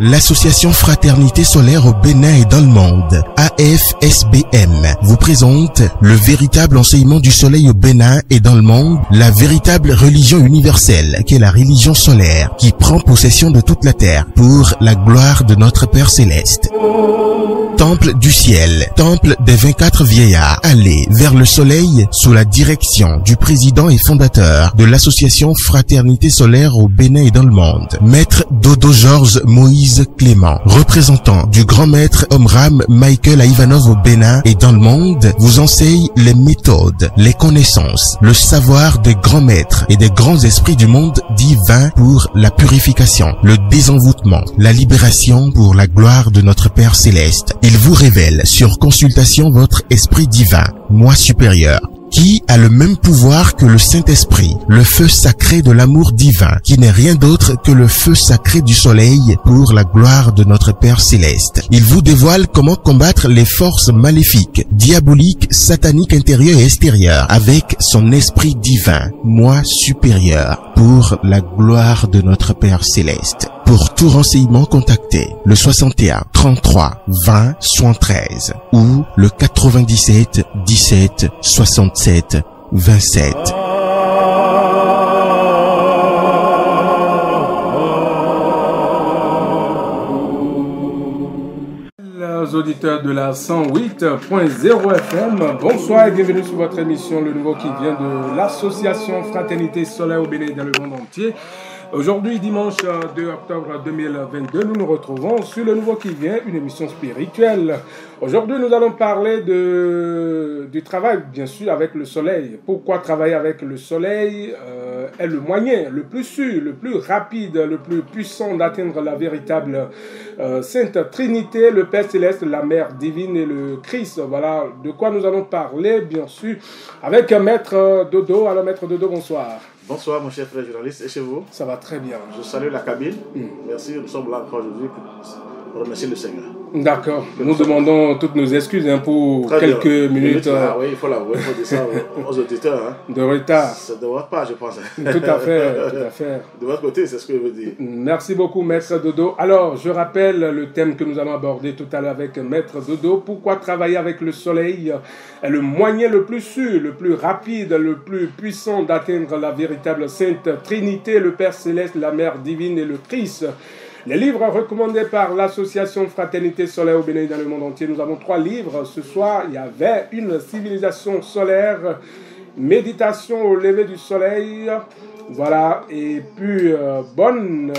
L'association Fraternité Solaire au Bénin et dans le monde, AFSBM, vous présente le véritable enseignement du soleil au Bénin et dans le monde, la véritable religion universelle qu'est la religion solaire qui prend possession de toute la terre pour la gloire de notre Père Céleste. Temple du ciel, temple des 24 vieillards, allez vers le soleil sous la direction du président et fondateur de l'association Fraternité Solaire au Bénin et dans le monde, Maître Dodo Georges Moïse Clément, représentant du grand maître Omram Michael Ivanov au Bénin et dans le monde, vous enseigne les méthodes, les connaissances, le savoir des grands maîtres et des grands esprits du monde divin pour la purification, le désenvoûtement, la libération pour la gloire de notre Père Céleste. Il vous révèle sur consultation votre esprit divin, moi supérieur, qui a le même pouvoir que le Saint-Esprit, le feu sacré de l'amour divin, qui n'est rien d'autre que le feu sacré du soleil pour la gloire de notre Père Céleste. Il vous dévoile comment combattre les forces maléfiques, diaboliques, sataniques intérieures et extérieures avec son esprit divin, moi supérieur, pour la gloire de notre Père Céleste. Pour tout renseignement, contactez le 61 33 20 73 ou le 97 17 67 27. Les auditeurs de la 108.0 FM, bonsoir et bienvenue sur votre émission Le Nouveau qui vient de l'association Fraternité Solaire au Bénin et dans le monde entier. Aujourd'hui, dimanche 2 octobre 2022, nous nous retrouvons sur Le Nouveau qui vient, une émission spirituelle. Aujourd'hui, nous allons parler du travail, bien sûr, avec le soleil. Pourquoi travailler avec le soleil est le moyen le plus sûr, le plus rapide, le plus puissant d'atteindre la véritable Sainte Trinité, le Père Céleste, la Mère Divine et le Christ. Voilà de quoi nous allons parler, bien sûr, avec Maître Dodo. Alors, Maître Dodo, bonsoir. Bonsoir mon cher frère journaliste, et chez vous? Ça va très bien. Je salue la cabine. Merci, nous sommes là encore aujourd'hui pour remercier le Seigneur. D'accord. Nous demandons toutes nos excuses pour très quelques bien. minutes. Oui, il faut l'avouer, il faut dire ça aux auditeurs. De retard. C'est de votre part, je pense. Tout à fait, tout à fait. De votre côté, c'est ce que je veux dire. Merci beaucoup, Maître Dodo. Alors, je rappelle le thème que nous allons aborder tout à l'heure avec Maître Dodo. Pourquoi travailler avec le soleil est le moyen le plus sûr, le plus rapide, le plus puissant d'atteindre la véritable Sainte Trinité, le Père Céleste, la Mère Divine et le Christ. Les livres recommandés par l'association Fraternité Solaire au Bénin et dans le monde entier. Nous avons 3 livres. Ce soir, il y avait une civilisation solaire, méditation au lever du soleil. Voilà. Et puis, bonne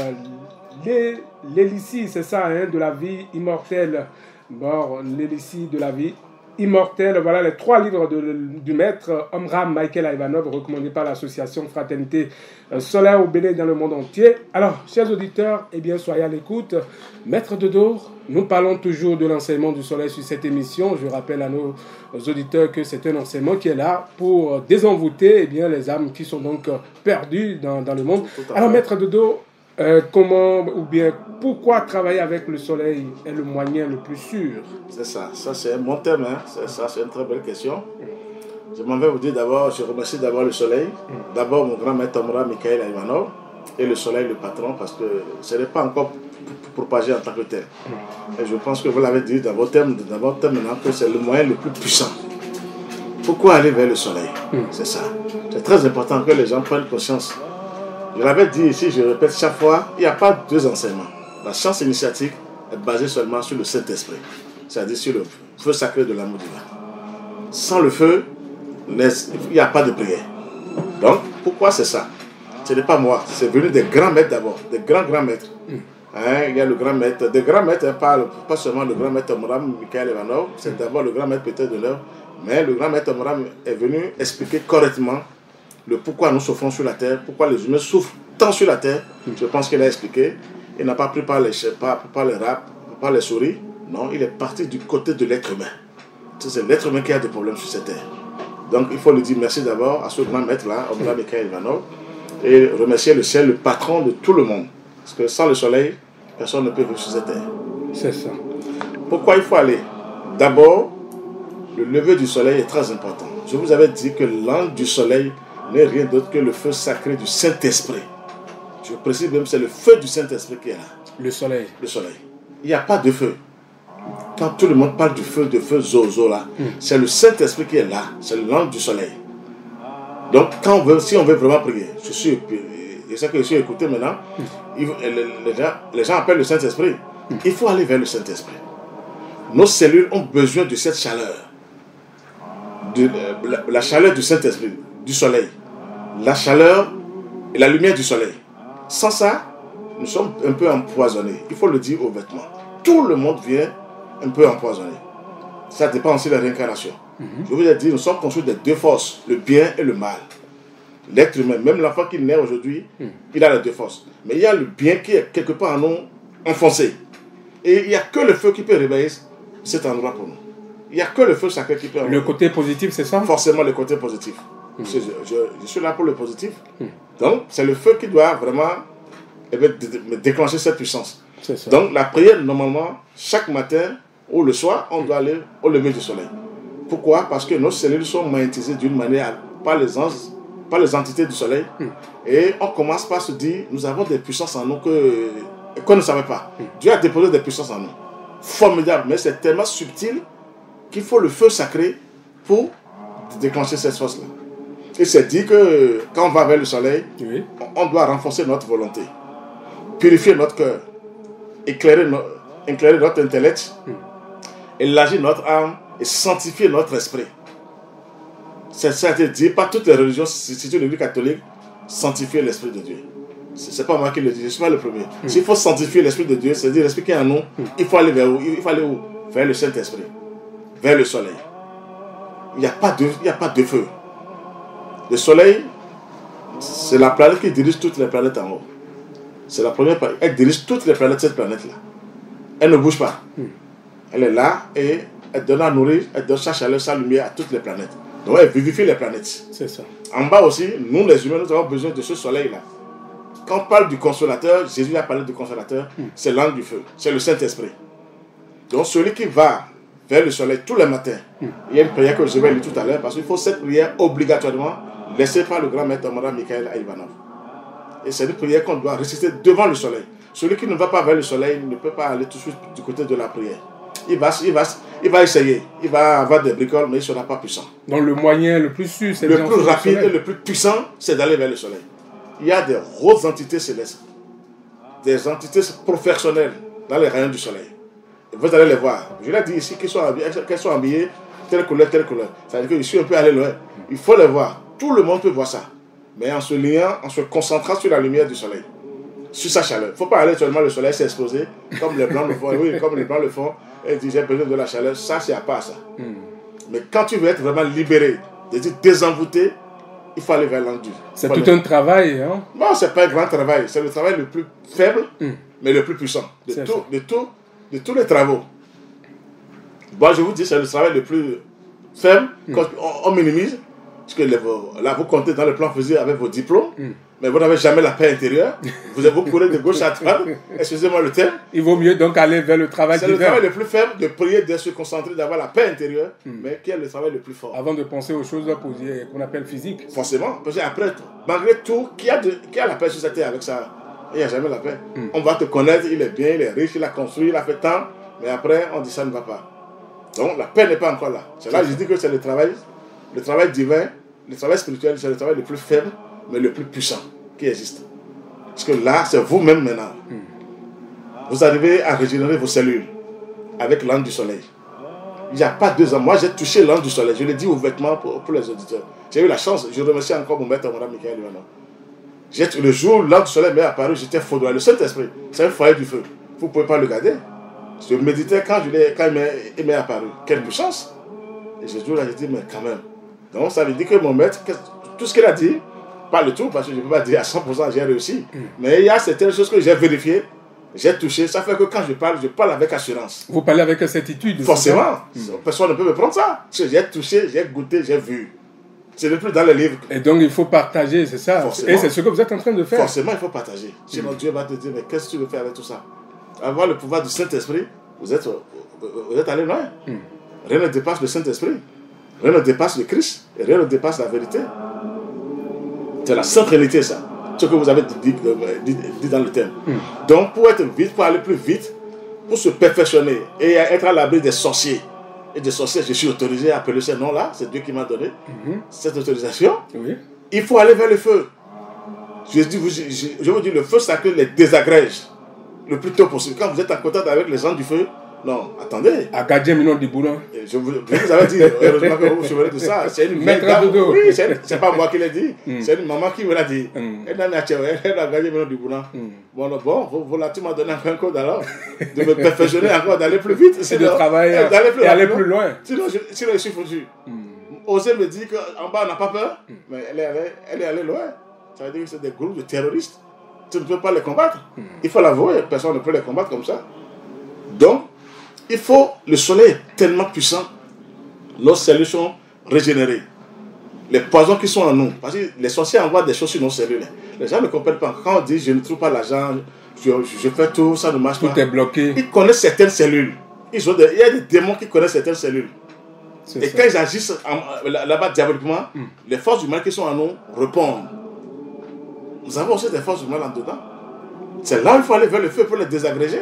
l'hélicie, c'est ça, de la vie immortelle. Bon, l'hélicie de la vie immortelle. Voilà les 3 livres du maître Omram Michael Ivanov, recommandés par l'association Fraternité Solaire au Bénin dans le monde entier. Alors, chers auditeurs, eh bien, soyez à l'écoute. Maître Dodo, nous parlons toujours de l'enseignement du soleil sur cette émission. Je rappelle à nos auditeurs que c'est un enseignement qui est là pour désenvoûter les âmes qui sont donc perdues dans le monde. Alors, Maître Dodo, comment ou bien pourquoi travailler avec le soleil est le moyen le plus sûr? C'est ça c'est un bon thème, c'est une très belle question. Je m'en vais vous dire d'abord, je remercie d'abord le soleil, d'abord mon grand maître Omram Michael Ivanov et le soleil le patron parce que ce n'est pas encore propagé en tant que tel. Et je pense que vous l'avez dit dans votre thème maintenant que c'est le moyen le plus puissant. Pourquoi aller vers le soleil? C'est ça. C'est très important que les gens prennent conscience. Je l'avais dit ici, je répète chaque fois, il n'y a pas 2 enseignements. La science initiatique est basée seulement sur le Saint-Esprit, c'est-à-dire sur le feu sacré de l'amour divin. Sans le feu, il n'y a pas de prière. Donc, pourquoi c'est ça? Ce n'est pas moi, c'est venu des grands maîtres d'abord, des grands maîtres. Il y a le grand maître, des grands maîtres, pas seulement le grand maître Omram Michael Ivanov, c'est d'abord le grand maître peut-être de l'heure, mais le grand maître Omram est venu expliquer correctement le pourquoi nous souffrons sur la terre, pourquoi les humains souffrent tant sur la terre. Je pense qu'il a expliqué. Il n'a pas pris par les rats, par les souris. Non, il est parti du côté de l'être humain. C'est l'être humain qui a des problèmes sur cette terre. Donc il faut lui dire merci d'abord à ce grand maître-là, Omram Michael Ivanov, et remercier le ciel, le patron de tout le monde. Parce que sans le soleil, personne ne peut vivre sur cette terre. C'est ça. Pourquoi il faut aller? D'abord, Le lever du soleil est très important. Je vous avais dit que l'ange du soleil n'est rien d'autre que le feu sacré du Saint-Esprit. Je précise même, c'est le feu du Saint-Esprit qui est là. Le soleil. Le soleil. Il n'y a pas de feu. Quand tout le monde parle du feu, de feu zozo là, c'est le Saint-Esprit qui est là. C'est l'ange du soleil. Donc, si on veut vraiment prier, je sais que je suis écouté maintenant, les gens appellent le Saint-Esprit. Il faut aller vers le Saint-Esprit. Nos cellules ont besoin de cette chaleur. La chaleur du Saint-Esprit, du soleil. La chaleur et la lumière du soleil. Sans ça, nous sommes un peu empoisonnés. Il faut le dire aux vêtements. Tout le monde vient un peu empoisonné. Ça dépend aussi de la réincarnation. Je vous ai dit, nous sommes construits de deux forces, le bien et le mal. L'être humain, même l'enfant qui naît aujourd'hui, il a les deux forces. Mais il y a le bien qui est quelque part en nous enfoncé. Et il n'y a que le feu qui peut réveiller cet endroit pour nous. Il n'y a que le feu sacré qui peut... Le côté positif, c'est ça? Forcément le côté positif. Je suis là pour le positif. Donc, c'est le feu qui doit vraiment déclencher cette puissance. Donc, la prière, normalement, chaque matin ou le soir, on doit aller au lever du soleil. Pourquoi? Parce que nos cellules sont magnétisées d'une manière par les anges, par les entités du soleil. Et on commence par se dire, nous avons des puissances en nous qu'on ne savait pas. Dieu a déposé des puissances en nous. Formidable, mais c'est tellement subtil qu'il faut le feu sacré pour déclencher cette force-là. Et c'est dit que quand on va vers le soleil, on doit renforcer notre volonté, purifier notre cœur, éclairer notre intellect, élargir notre âme et sanctifier notre esprit. Ça a été dit par toutes les religions, c'est une église catholique, sanctifier l'esprit de Dieu. C'est pas moi qui le dis, je ne suis pas le premier. S'il faut sanctifier l'esprit de Dieu, c'est-à-dire l'esprit qui est en nous, il faut aller vers où? Il faut aller où? Vers le Saint-Esprit, vers le soleil. Il n'y a pas de feu. Le soleil, c'est la planète qui dirige toutes les planètes en haut. C'est la première planète. Elle dirige toutes les planètes, cette planète-là. Elle ne bouge pas. Elle est là et elle donne à nourrir, elle donne sa chaleur, sa lumière à toutes les planètes. Donc elle vivifie les planètes. C'est ça. En bas aussi, nous les humains, nous avons besoin de ce soleil-là. Quand on parle du consolateur, Jésus a parlé du consolateur, c'est l'ange du feu, c'est le Saint-Esprit. Donc celui qui va vers le soleil tous les matins, il y a une prière que je vais lire tout à l'heure, parce qu'il faut cette prière obligatoirement laissée par le grand maître Tomra Mikhaël Ivanov. Et c'est une prière qu'on doit réciter devant le soleil. Celui qui ne va pas vers le soleil ne peut pas aller tout de suite du côté de la prière. Il va essayer, il va avoir des bricoles, mais il ne sera pas puissant. Donc le moyen le plus sûr, c'est le plus rapide et le plus puissant, c'est d'aller vers le soleil. Il y a des grosses entités célestes, des entités professionnelles dans les rayons du soleil. Vous allez les voir. Je l'ai dit ici qu'elles sont habillées telle couleur, telle couleur. Ça veut dire que je suis un peu allé loin. Il faut les voir. Tout le monde peut voir ça. Mais en se liant, en se concentrant sur la lumière du soleil, sur sa chaleur. Il ne faut pas aller seulement le soleil s'exposer, comme les blancs le font. Oui, comme les blancs le font. Et dire j'ai besoin de la chaleur. Ça, c'est à part ça. Mais quand tu veux être vraiment libéré, désenvoûté, il faut aller vers l'enduit. C'est tout un travail, hein? Non, ce n'est pas un grand travail. C'est le travail le plus faible, mais le plus puissant. De tous les travaux. Bon, je vous dis, c'est le travail le plus faible. On minimise. Parce que là, vous comptez dans le plan physique avec vos diplômes, mais vous n'avez jamais la paix intérieure. Vous courez de gauche à droite. Excusez-moi le terme. Il vaut mieux donc aller vers le travail divin. C'est le travail le plus faible, de prier, de se concentrer, d'avoir la paix intérieure, mais qui est le travail le plus fort. Avant de penser aux choses qu'on appelle physiques. Forcément. Parce qu'après, malgré tout, qui a la paix sur cette terre avec ça? Il n'y a jamais la paix. On va te connaître, il est bien, il est riche, il a construit, il a fait tant, mais après, on dit ça ne va pas. Donc, la paix n'est pas encore là. C'est là que je dis que c'est le travail divin, le travail spirituel, c'est le travail le plus faible, mais le plus puissant qui existe. Parce que là, c'est vous-même maintenant. Vous arrivez à régénérer vos cellules avec l'ange du soleil. Il n'y a pas 2 ans. Moi, j'ai touché l'ange du soleil. Je l'ai dit aux vêtements pour les auditeurs. J'ai eu la chance. Je remercie encore mon maître, mon ami Mikhaël Ivanov. Le jour où l'ange du soleil m'est apparu, j'étais foudroyé. Le Saint-Esprit, c'est un foyer du feu. Vous ne pouvez pas le garder. Je méditais quand il m'est apparu. Quelle puissance! Et ce jour-là, j'ai dit, mais quand même. Donc, ça veut dire que mon maître, tout ce qu'il a dit, pas le tout, parce que je ne peux pas dire à 100% j'ai réussi. Mais il y a certaines choses que j'ai vérifiées, j'ai touché. Ça fait que quand je parle avec assurance. Vous parlez avec certitude. Forcément. Personne ne peut me prendre ça. Parce que j'ai touché, j'ai goûté, j'ai vu. C'est le plus dans les livres. Et donc, il faut partager, c'est ça. Forcément. Et c'est ce que vous êtes en train de faire. Forcément, il faut partager. Sinon, Dieu va te dire, mais qu'est-ce que tu veux faire avec tout ça? Avoir le pouvoir du Saint-Esprit, vous êtes allé loin. Rien ne dépasse le Saint-Esprit. Rien ne dépasse le Christ. Et rien ne dépasse la vérité. C'est la Sainte Trinité, ça. Ce que vous avez dit dans le thème. Donc, pour être vite, pour aller plus vite, pour se perfectionner et être à l'abri des sorciers. Et des sorciers, je suis autorisé à appeler ce nom-là. C'est Dieu qui m'a donné cette autorisation. Oui. Il faut aller vers le feu. Je vous dis, le feu sacré les désagrège le plus tôt possible. Quand vous êtes en contact avec les gens du feu, non, attendez. À Gadjem, non, du boulot. Je vous avais dit, heureusement que vous vous souvenez de ça. C'est une vieille dame. Oui, c'est pas moi qui l'ai dit. C'est une maman qui me l'a dit. Elle a gagné du boulot. Bon, tu m'as donné un code alors de me perfectionner encore, d'aller plus vite. C'est de travailler et aller plus loin. Sinon, je suis foutu. Osez me dire qu'en bas, on n'a pas peur, mais elle est allée loin. Ça veut dire que c'est des groupes de terroristes. Tu ne peux pas les combattre. Il faut l'avouer, personne ne peut les combattre comme ça. Donc, le soleil est tellement puissant, nos cellules sont régénérées. Les poisons qui sont en nous, parce que les sorciers envoient des choses sur nos cellules. Les gens ne comprennent pas. Quand on dit je ne trouve pas l'argent, je fais tout, ça ne marche pas. Tout est bloqué. Ils connaissent certaines cellules. Il y a des démons qui connaissent certaines cellules. Et quand ils agissent là-bas diaboliquement, les forces du mal qui sont en nous répondent. Nous avons aussi des forces du mal en dedans. C'est là où il faut aller vers le feu pour les désagréger.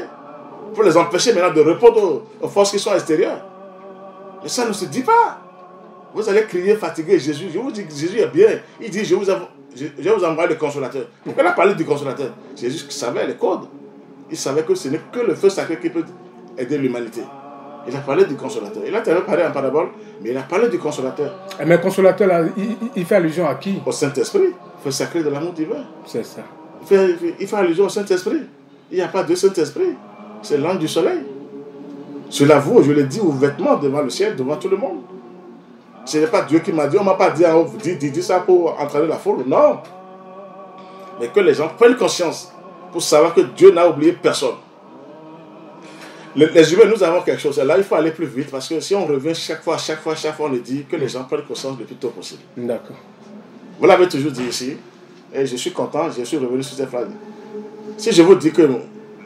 Pour les empêcher maintenant de répondre aux forces qui sont extérieures. Mais ça ne se dit pas. Vous allez crier fatigué Jésus. Je vous dis que Jésus est bien. Il dit je vous envoie le consolateur. Pourquoi il a parlé du consolateur? Jésus savait les codes. Il savait que ce n'est que le feu sacré qui peut aider l'humanité. Il a parlé du consolateur. Il a parlé en parabole, mais il a parlé du consolateur. Mais le consolateur, là, il fait allusion à qui? Au Saint-Esprit. Feu sacré de l'amour divin. C'est ça. Il fait allusion au Saint-Esprit. Il n'y a pas de Saint-Esprit. C'est l'ange du soleil. Cela vaut, je l'ai dit, aux vêtements devant le ciel, devant tout le monde. Ce n'est pas Dieu qui m'a dit, on ne m'a pas dit ça pour entraîner la foule. Non. Mais que les gens prennent conscience pour savoir que Dieu n'a oublié personne. Les humains, nous avons quelque chose. Là, il faut aller plus vite parce que si on revient chaque fois, on le dit, que les gens prennent conscience le plus tôt possible. D'accord. Vous l'avez toujours dit ici, et je suis content, je suis revenu sur cette phrase. Si je vous dis que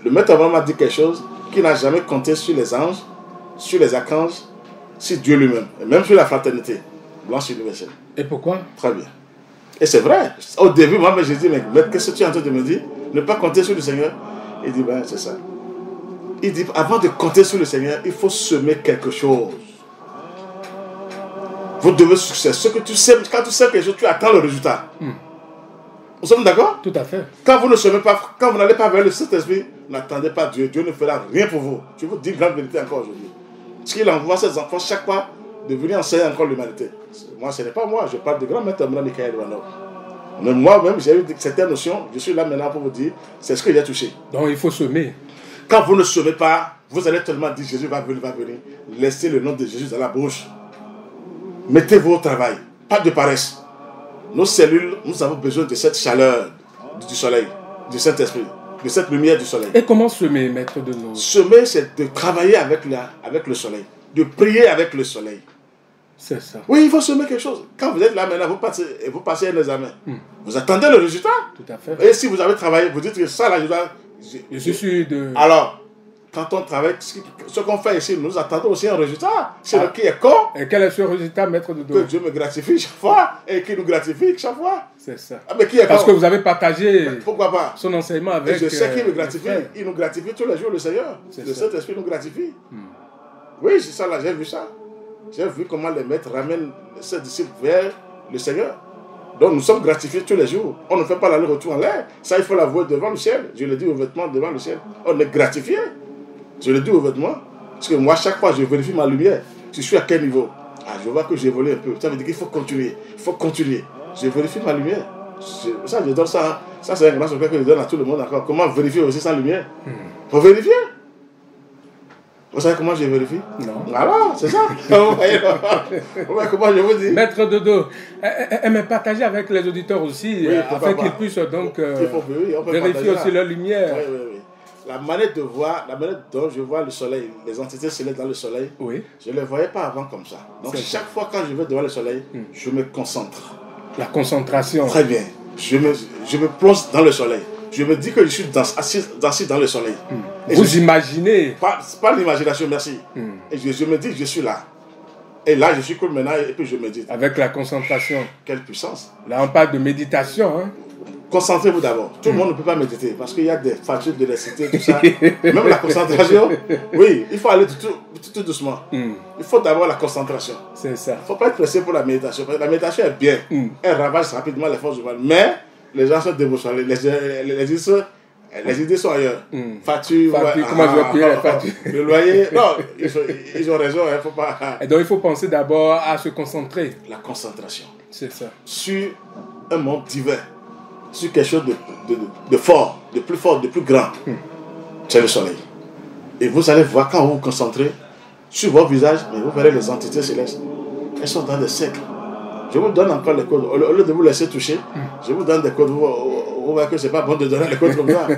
le maître Abraham m'a dit quelque chose qui n'a jamais compté sur les anges, sur les archanges, sur Dieu lui-même, et même sur la fraternité blanche universelle. Et pourquoi? Très bien. Et c'est vrai. Au début, moi, j'ai dit, mais qu'est-ce que tu es en train de me dire? Ne pas compter sur le Seigneur. Il dit, ben, c'est ça. Il dit, avant de compter sur le Seigneur, il faut semer quelque chose. Vous devez succès. Ce que tu sais, quand tu sais quelque chose, tu attends le résultat. Nous sommes d'accord? Tout à fait. Quand vous ne semez pas, quand vous n'allez pas vers le Saint-Esprit, n'attendez pas Dieu. Dieu ne fera rien pour vous. Je vous dis une grande vérité encore aujourd'hui. Parce qu'il envoie ses enfants chaque fois de venir enseigner encore l'humanité. Moi, ce n'est pas moi. Je parle du grand maître Michael Ivanov. Mais moi-même, j'ai eu certaines notions. Je suis là maintenant pour vous dire, c'est ce que j'ai touché. Donc, il faut semer. Quand vous ne semez pas, vous allez tellement dire Jésus va venir. Laissez le nom de Jésus dans la bouche. Mettez-vous au travail. Pas de paresse. Nos cellules, nous avons besoin de cette chaleur du soleil, du Saint-Esprit, de cette lumière du soleil. Et comment semer, maître de l'eau? Semer, c'est de travailler avec le soleil, de prier avec le soleil. C'est ça. Oui, il faut semer quelque chose. Quand vous êtes là maintenant, vous passez un examen. Vous attendez le résultat. Tout à fait. Et si vous avez travaillé, vous dites que ça, là, je suis sûr de... Alors, quand on travaille, ce qu'on fait ici, nous attendons aussi un résultat. C'est le qui est con. Et quel est ce résultat, maître de Que Dieu me gratifie chaque fois et qu'il nous gratifie chaque fois. C'est ça. Ah, mais qui est Parce con? que vous avez partagé Pourquoi pas? son enseignement avec... Et je sais qu'il me gratifie. Il nous gratifie tous les jours, le Seigneur. Le Saint-Esprit nous gratifie. Oui, c'est ça là, j'ai vu ça. J'ai vu comment les maîtres ramènent ses disciples vers le Seigneur. Donc nous sommes gratifiés tous les jours. On ne fait pas l'aller-retour en l'air. Ça, il faut l'avouer devant le ciel. Je le dis aux vêtements devant le ciel. On est gratifié. Je le dis aux vêtements. Parce que moi, chaque fois, je vérifie ma lumière. Je suis à quel niveau? Ah, je vois que j'ai volé un peu. Ça veut dire qu'il faut continuer. Il faut continuer. Je vérifie ma lumière. Ça, je donne ça. Ça, c'est un grand secret que je donne à tout le monde encore. Comment vérifier aussi sans lumière? Faut vérifier. Vous savez comment je vérifie? Non. Voilà, c'est ça. Vous voyez comment je vous dis? Maître Dodo, mais partagez avec les auditeurs aussi, oui, afin qu'ils puissent donc vérifier aussi leur lumière. Oui, oui, oui. La manière de voir, la manière dont je vois le soleil, les entités célestes dans le soleil, oui. Je ne les voyais pas avant comme ça. Donc chaque fois quand je vais devant le soleil, je me concentre. La concentration. Très bien. Je me plonge dans le soleil. Je me dis que je suis assis dans le soleil. Vous imaginez? Pas l'imagination, merci. Et je me dis, je suis là. Et là, je suis cool maintenant et puis je médite. Avec la concentration. Quelle puissance. Là, on parle de méditation. Hein? Concentrez-vous d'abord. Tout le monde ne peut pas méditer parce qu'il y a des factures de l'électricité, tout ça. Même la concentration, oui, il faut aller tout doucement. Il faut d'abord la concentration. C'est ça. Il ne faut pas être pressé pour la méditation. La méditation est bien. Elle ravage rapidement les forces humaines. Mais les gens sont dévotionnés. Les idées sont ailleurs. Facture, comment je vais payer les factures? Le loyer, non, ils ont raison. Il faut pas... Et donc il faut penser d'abord à se concentrer. La concentration. C'est ça. Sur un monde divin. Sur quelque chose de fort, de plus grand. C'est le soleil. Et vous allez voir, quand vous vous concentrez sur vos visages, vous verrez les entités célestes. Elles sont dans des cercles. Je vous donne encore les codes. Au lieu de vous laisser toucher, je vous donne des codes. Vous voyez que ce n'est pas bon de donner les codes comme ça.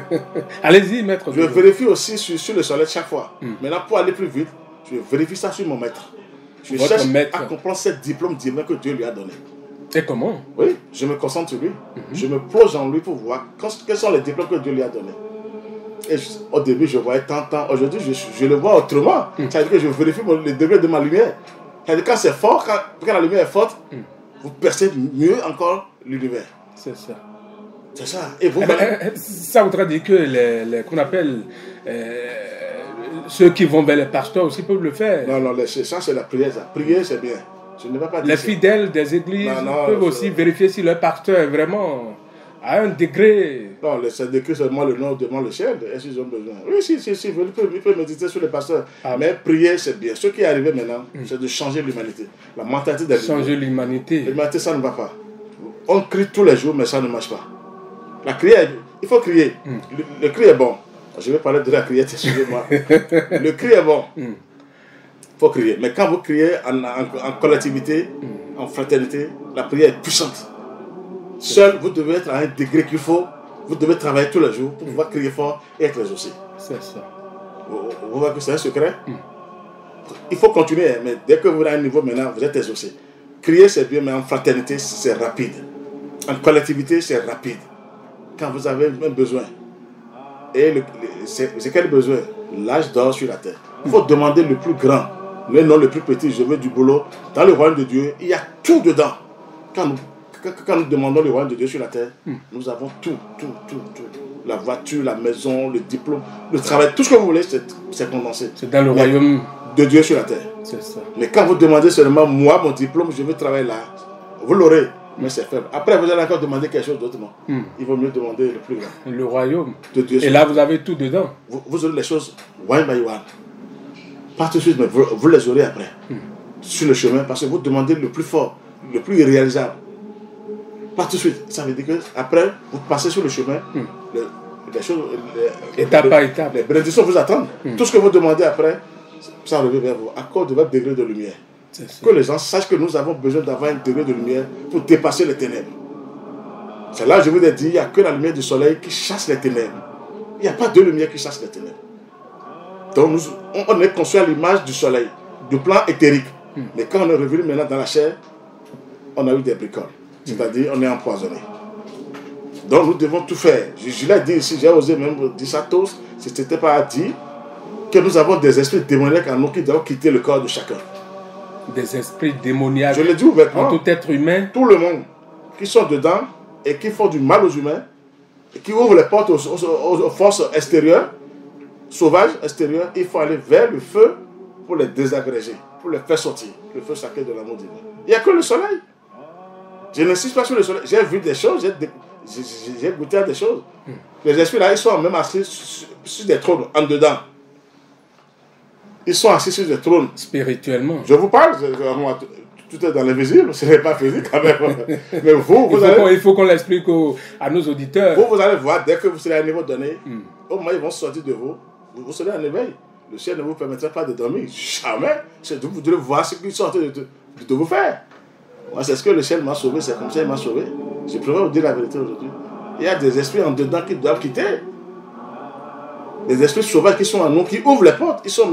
Allez-y, maître. Je vérifie aussi sur le soleil chaque fois. Maintenant, pour aller plus vite, je vérifie ça sur mon maître. Je cherche à comprendre ce diplôme divin que Dieu lui a donné. Et comment? Oui, je me concentre sur lui. Je me plonge en lui pour voir quels sont les diplômes que Dieu lui a donnés. Et au début, je voyais tant. Aujourd'hui, je le vois autrement. C'est-à-dire que je vérifie le degré de ma lumière. C'est-à-dire que quand c'est fort, quand la lumière est forte, vous percevez mieux encore l'univers. C'est ça. C'est ça. Et vous, ça voudrait dire que qu'on appelle ceux qui vont vers les pasteurs aussi peuvent le faire. Non, ça c'est la prière. Prier, c'est bien. Je ne vais pas dire les fidèles des églises peuvent aussi vérifier si leur pasteur est vraiment à un degré. Non, c'est décrit seulement le nom devant le ciel. Est-ce qu'ils ont besoin? Oui, si, il peut méditer sur les pasteurs. Mais prier, c'est bien. Ce qui est arrivé maintenant, c'est de changer l'humanité. La mentalité de l'humanité. Changer l'humanité. L'humanité, ça ne va pas. On crie tous les jours, mais ça ne marche pas. La crière, il faut crier. Le cri est bon. Je vais parler de la crière, excusez-moi. Le cri est bon. Il faut crier. Mais quand vous criez en collectivité, en fraternité, la prière est puissante. Seul, vous devez être à un degré qu'il faut. Vous devez travailler tous les jours pour pouvoir crier fort et être exaucé. C'est ça. Vous voyez que c'est un secret? Il faut continuer, mais dès que vous êtes à un niveau maintenant, vous êtes exaucé. Crier, c'est bien, mais en fraternité, c'est rapide. En collectivité, c'est rapide. Quand vous avez un besoin. Et c'est quel besoin? L'âge d'or sur la terre. Il faut demander le plus grand, mais non le plus petit. Je veux du boulot. Dans le royaume de Dieu, il y a tout dedans. Quand nous demandons le royaume de Dieu sur la terre, nous avons tout. La voiture, la maison, le diplôme, le travail, tout ce que vous voulez, c'est condensé. C'est dans le royaume de Dieu sur la terre. C'est ça. Mais quand vous demandez seulement, moi, mon diplôme, je veux travailler là, vous l'aurez. Mais c'est faible. Après, vous allez encore demander quelque chose d'autre. Il vaut mieux demander le plus grand. Le royaume de Dieu. Et là, vous avez tout dedans. Vous aurez les choses one by one. Pas tout de suite, mais vous les aurez après. Sur le chemin, parce que vous demandez le plus fort, le plus irréalisable. Pas tout de suite. Ça veut dire que après, vous passez sur le chemin, les choses, étape par étape. Les bénédictions vous attendent. Tout ce que vous demandez après, ça revient vers vous. À cause de votre degré de lumière. Que les gens sachent que nous avons besoin d'avoir un degré de lumière pour dépasser les ténèbres. C'est là que je vous ai dit, il n'y a que la lumière du soleil qui chasse les ténèbres. Il n'y a pas de lumière qui chasse les ténèbres. Donc on est construit à l'image du soleil, du plan éthérique. Mais quand on est revenu maintenant dans la chair, on a eu des bricoles. C'est-à-dire on est empoisonné. Donc nous devons tout faire. Je l'ai dit ici, j'ai osé même dire ça tous, si ce n'était pas dit, que nous avons des esprits démoniaques en nous qui doivent quitter le corps de chacun. Des esprits démoniaques. Je l'ai dit ouvertement. En tout être humain. Tout le monde qui sont dedans et qui font du mal aux humains et qui ouvrent les portes aux forces extérieures, sauvages extérieures, il faut aller vers le feu pour les désagréger, pour les faire sortir. Le feu sacré de l'amour divin. Il n'y a que le soleil. Je n'insiste pas sur le soleil. J'ai vu des choses, j'ai goûté à des choses. Les esprits là, ils sont même assis sur des trônes, en dedans. Ils sont assis sur des trônes. Spirituellement. Je vous parle, tout est dans l'invisible, ce n'est pas physique quand même. Mais il faut qu'on l'explique à nos auditeurs. Vous allez voir, dès que vous serez à un niveau donné, au moment où ils vont sortir de vous, vous serez en éveil. Le ciel ne vous permettra pas de dormir. Jamais. Vous devez voir ce qu'ils sont en train de vous faire. Moi, c'est ce que le ciel m'a sauvé, c'est comme ça qu'il m'a sauvé. Je préfère vous dire la vérité aujourd'hui. Il y a des esprits en dedans qui doivent quitter. Des esprits sauvages qui sont en nous, qui ouvrent les portes. Ils sont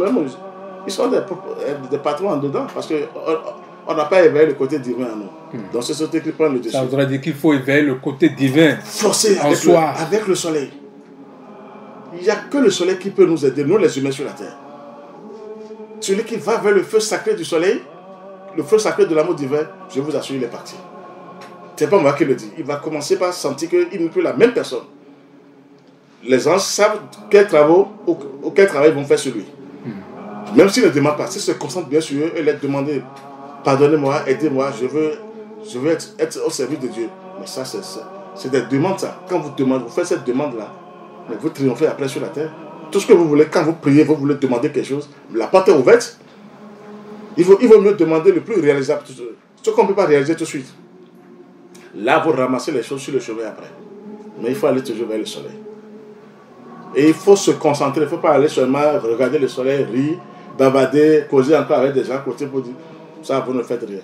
des patrons en dedans parce qu'on n'a pas éveillé le côté divin en nous. Donc c'est ce qui prend le dessus. Ça voudrait dire qu'il faut éveiller le côté divin forcé en soi. Avec le soleil. Il n'y a que le soleil qui peut nous aider, nous les humains sur la terre. Celui qui va vers le feu sacré du soleil, le feu sacré de l'amour divin, je vous assure, il est parti. Ce n'est pas moi qui le dis. Il va commencer par sentir qu'il n'est plus la même personne. Les anges savent quels travaux ou quel travail ils vont faire sur lui. Même s'ils ne demandent pas, s'ils se concentrent bien sur eux et leur demandent pardonnez-moi, aidez-moi, je veux être au service de Dieu. Mais ça, c'est des demandes, ça. Quand vous demandez, vous faites cette demande-là, mais vous triomphez après sur la terre. Tout ce que vous voulez, quand vous priez, vous voulez demander quelque chose, la porte est ouverte. Il vaut mieux demander le plus réalisable. Ce qu'on ne peut pas réaliser tout de suite. Là, vous ramassez les choses sur le chemin après. Mais il faut aller toujours vers le soleil. Et il faut se concentrer. Il ne faut pas aller seulement regarder le soleil, rire, bavarder, causer encore avec des gens à côté pour dire ça, vous ne faites rien.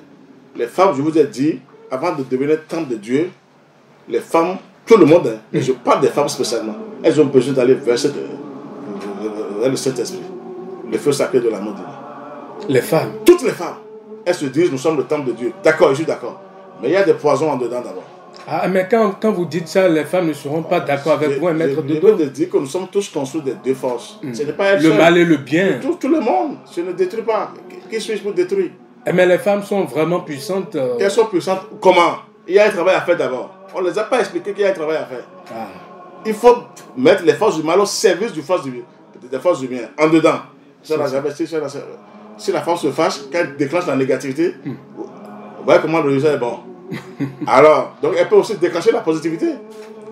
Les femmes, je vous ai dit, avant de devenir temple de Dieu, les femmes, tout le monde, hein, et je parle des femmes spécialement, elles ont besoin d'aller vers le Saint-Esprit, le feu sacré de l'amour divin. Les femmes. Toutes les femmes, elles se disent nous sommes le temple de Dieu. D'accord, je suis d'accord. Mais il y a des poisons en dedans d'abord. Ah, mais quand vous dites ça, les femmes ne seront pas d'accord avec vous, un maître de dos. Je veux dire que nous sommes tous construits des deux forces. Ce n'est pas le mal et le bien. Tout le monde. Je ne détruis pas. Qui suis-je pour détruire? Mais les femmes sont vraiment puissantes. Elles sont puissantes. Comment? Il y a un travail à faire d'abord. On ne les a pas expliqué qu'il y a un travail à faire. Ah. Il faut mettre les forces du mal au service des forces du bien. En dedans. Si la femme se fâche, quand elle déclenche la négativité, vous voyez comment le résultat est bon. Alors, donc elle peut aussi déclencher la positivité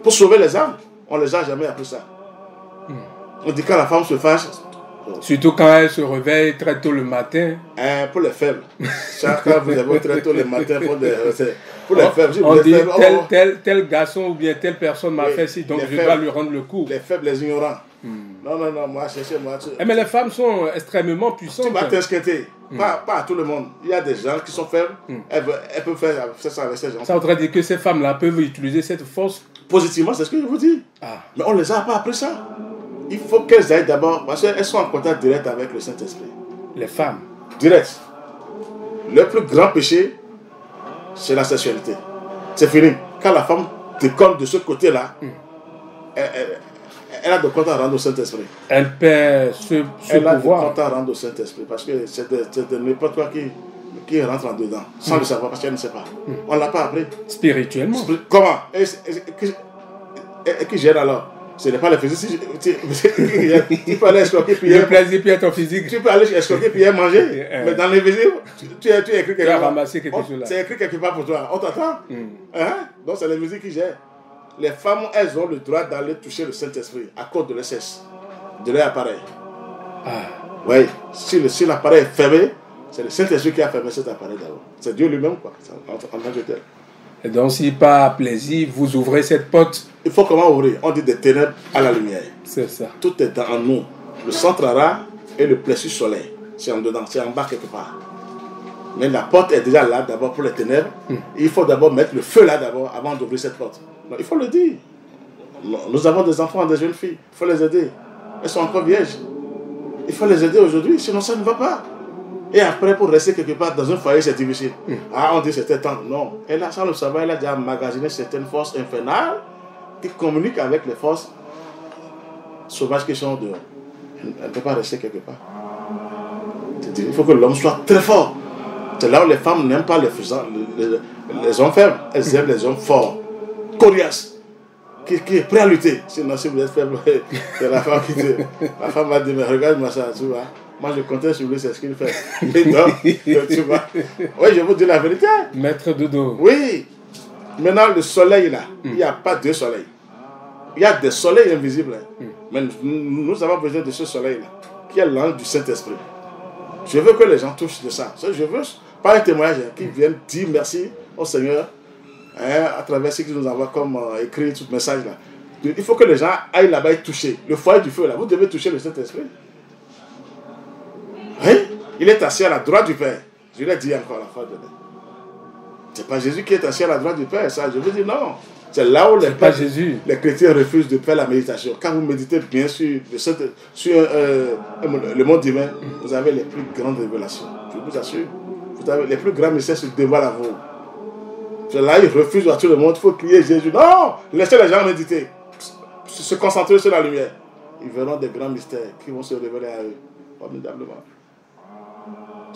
pour sauver les âmes. On ne les a jamais appris ça. On dit quand la femme se fâche. Surtout quand elle se réveille très tôt le matin. Pour les faibles. Chacun vous avez très tôt le matin pour les faibles. On dit tel garçon ou bien telle personne m'a fait ci, donc je dois lui rendre le coup. Les faibles, les ignorants. Non, moi, cherchez-moi. Mais les femmes sont extrêmement puissantes. Tu vas t'inquiéter. Pas à tout le monde. Il y a des gens qui sont faibles. Elles peuvent faire ça avec ces gens. Ça voudrait dire que ces femmes-là peuvent utiliser cette force. Positivement, c'est ce que je vous dis. Mais on ne les a pas appris ça. Il faut qu'elles aillent d'abord, parce qu'elles sont en contact direct avec le Saint-Esprit. Les femmes. Direct. Le plus grand péché, c'est la sexualité. C'est fini. Quand la femme déconne de ce côté-là, elle a de compte à rendre au Saint-Esprit. Elle perd ce pouvoir. Elle a de compte à rendre au Saint-Esprit, parce que c'est de n'importe quoi qui rentre en dedans, sans le savoir, parce qu'elle ne sait pas. On ne l'a pas appris. Spirituellement. Comment? Et qui gère alors? Ce n'est pas le physique. Tu peux aller escroquer puis le plaisir puis ton physique. Tu peux aller escroquer puis manger. Mais dans l'invisible, tu as écrit quelque part. Tu as ramassé quelque chose là. C'est écrit quelque part pour toi. On t'attend. Donc c'est l'invisible qui gère. Les femmes, elles ont le droit d'aller toucher le Saint-Esprit à cause de leur sexe, de leur appareil. Oui, si l'appareil est fermé, c'est le Saint-Esprit qui a fermé cet appareil d'abord. C'est Dieu lui-même, quoi, en tant que tel. Et donc, si par plaisir, vous ouvrez cette porte. Il faut comment ouvrir? On dit des ténèbres à la lumière. C'est ça. Tout est en nous. Le centre ara et le plexus solaire. C'est en dedans, c'est en bas quelque part. Mais la porte est déjà là d'abord pour les ténèbres. Il faut d'abord mettre le feu là d'abord avant d'ouvrir cette porte. Donc, il faut le dire. Nous avons des enfants, des jeunes filles. Il faut les aider. Elles sont encore vierges. Il faut les aider aujourd'hui, sinon ça ne va pas. Et après, pour rester quelque part dans un foyer, c'est difficile. On dit c'était temps. Non. Et là, sans le savoir, elle a déjà emmagasiné certaines forces infernales qui communiquent avec les forces sauvages qui sont dehors. Elle ne peut pas rester quelque part. Il faut que l'homme soit très fort. C'est là où les femmes n'aiment pas les hommes faibles. Elles aiment les hommes forts, coriaces, qui est prêt à lutter. Sinon, si vous êtes faible, c'est la femme qui dit. La femme va dire, mais regarde-moi ça, tu vois. Moi, je comptais sur lui, c'est ce qu'il fait. Et donc, tu vois. Oui, je vous dis la vérité. Maître Dodo. Oui. Maintenant, le soleil, là, il n'y a pas deux soleils. Il y a des soleils invisibles. Mais nous avons besoin de ce soleil-là, qui est l'ange du Saint-Esprit. Je veux que les gens touchent de ça. Je veux, pas un témoignage, qui viennent dire merci au Seigneur à travers ce qu'il nous envoie comme écrit, tout le message là. Il faut que les gens aillent là-bas et toucher. Le foyer du feu là, vous devez toucher le Saint-Esprit. Oui, il est assis à la droite du Père. Je l'ai dit encore la fois de l'année. C'est pas Jésus qui est assis à la droite du Père, ça. Je veux dire non. C'est là où les chrétiens refusent de faire la méditation. Quand vous méditez bien sur le monde divin, vous avez les plus grandes révélations. Je vous assure. Vous avez les plus grands mystères se dévoilent à vous. C'est là ils refusent à tout le monde. Il faut crier Jésus. Non, laissez les gens méditer. Se concentrer sur la lumière. Ils verront des grands mystères qui vont se révéler à eux. Formidablement.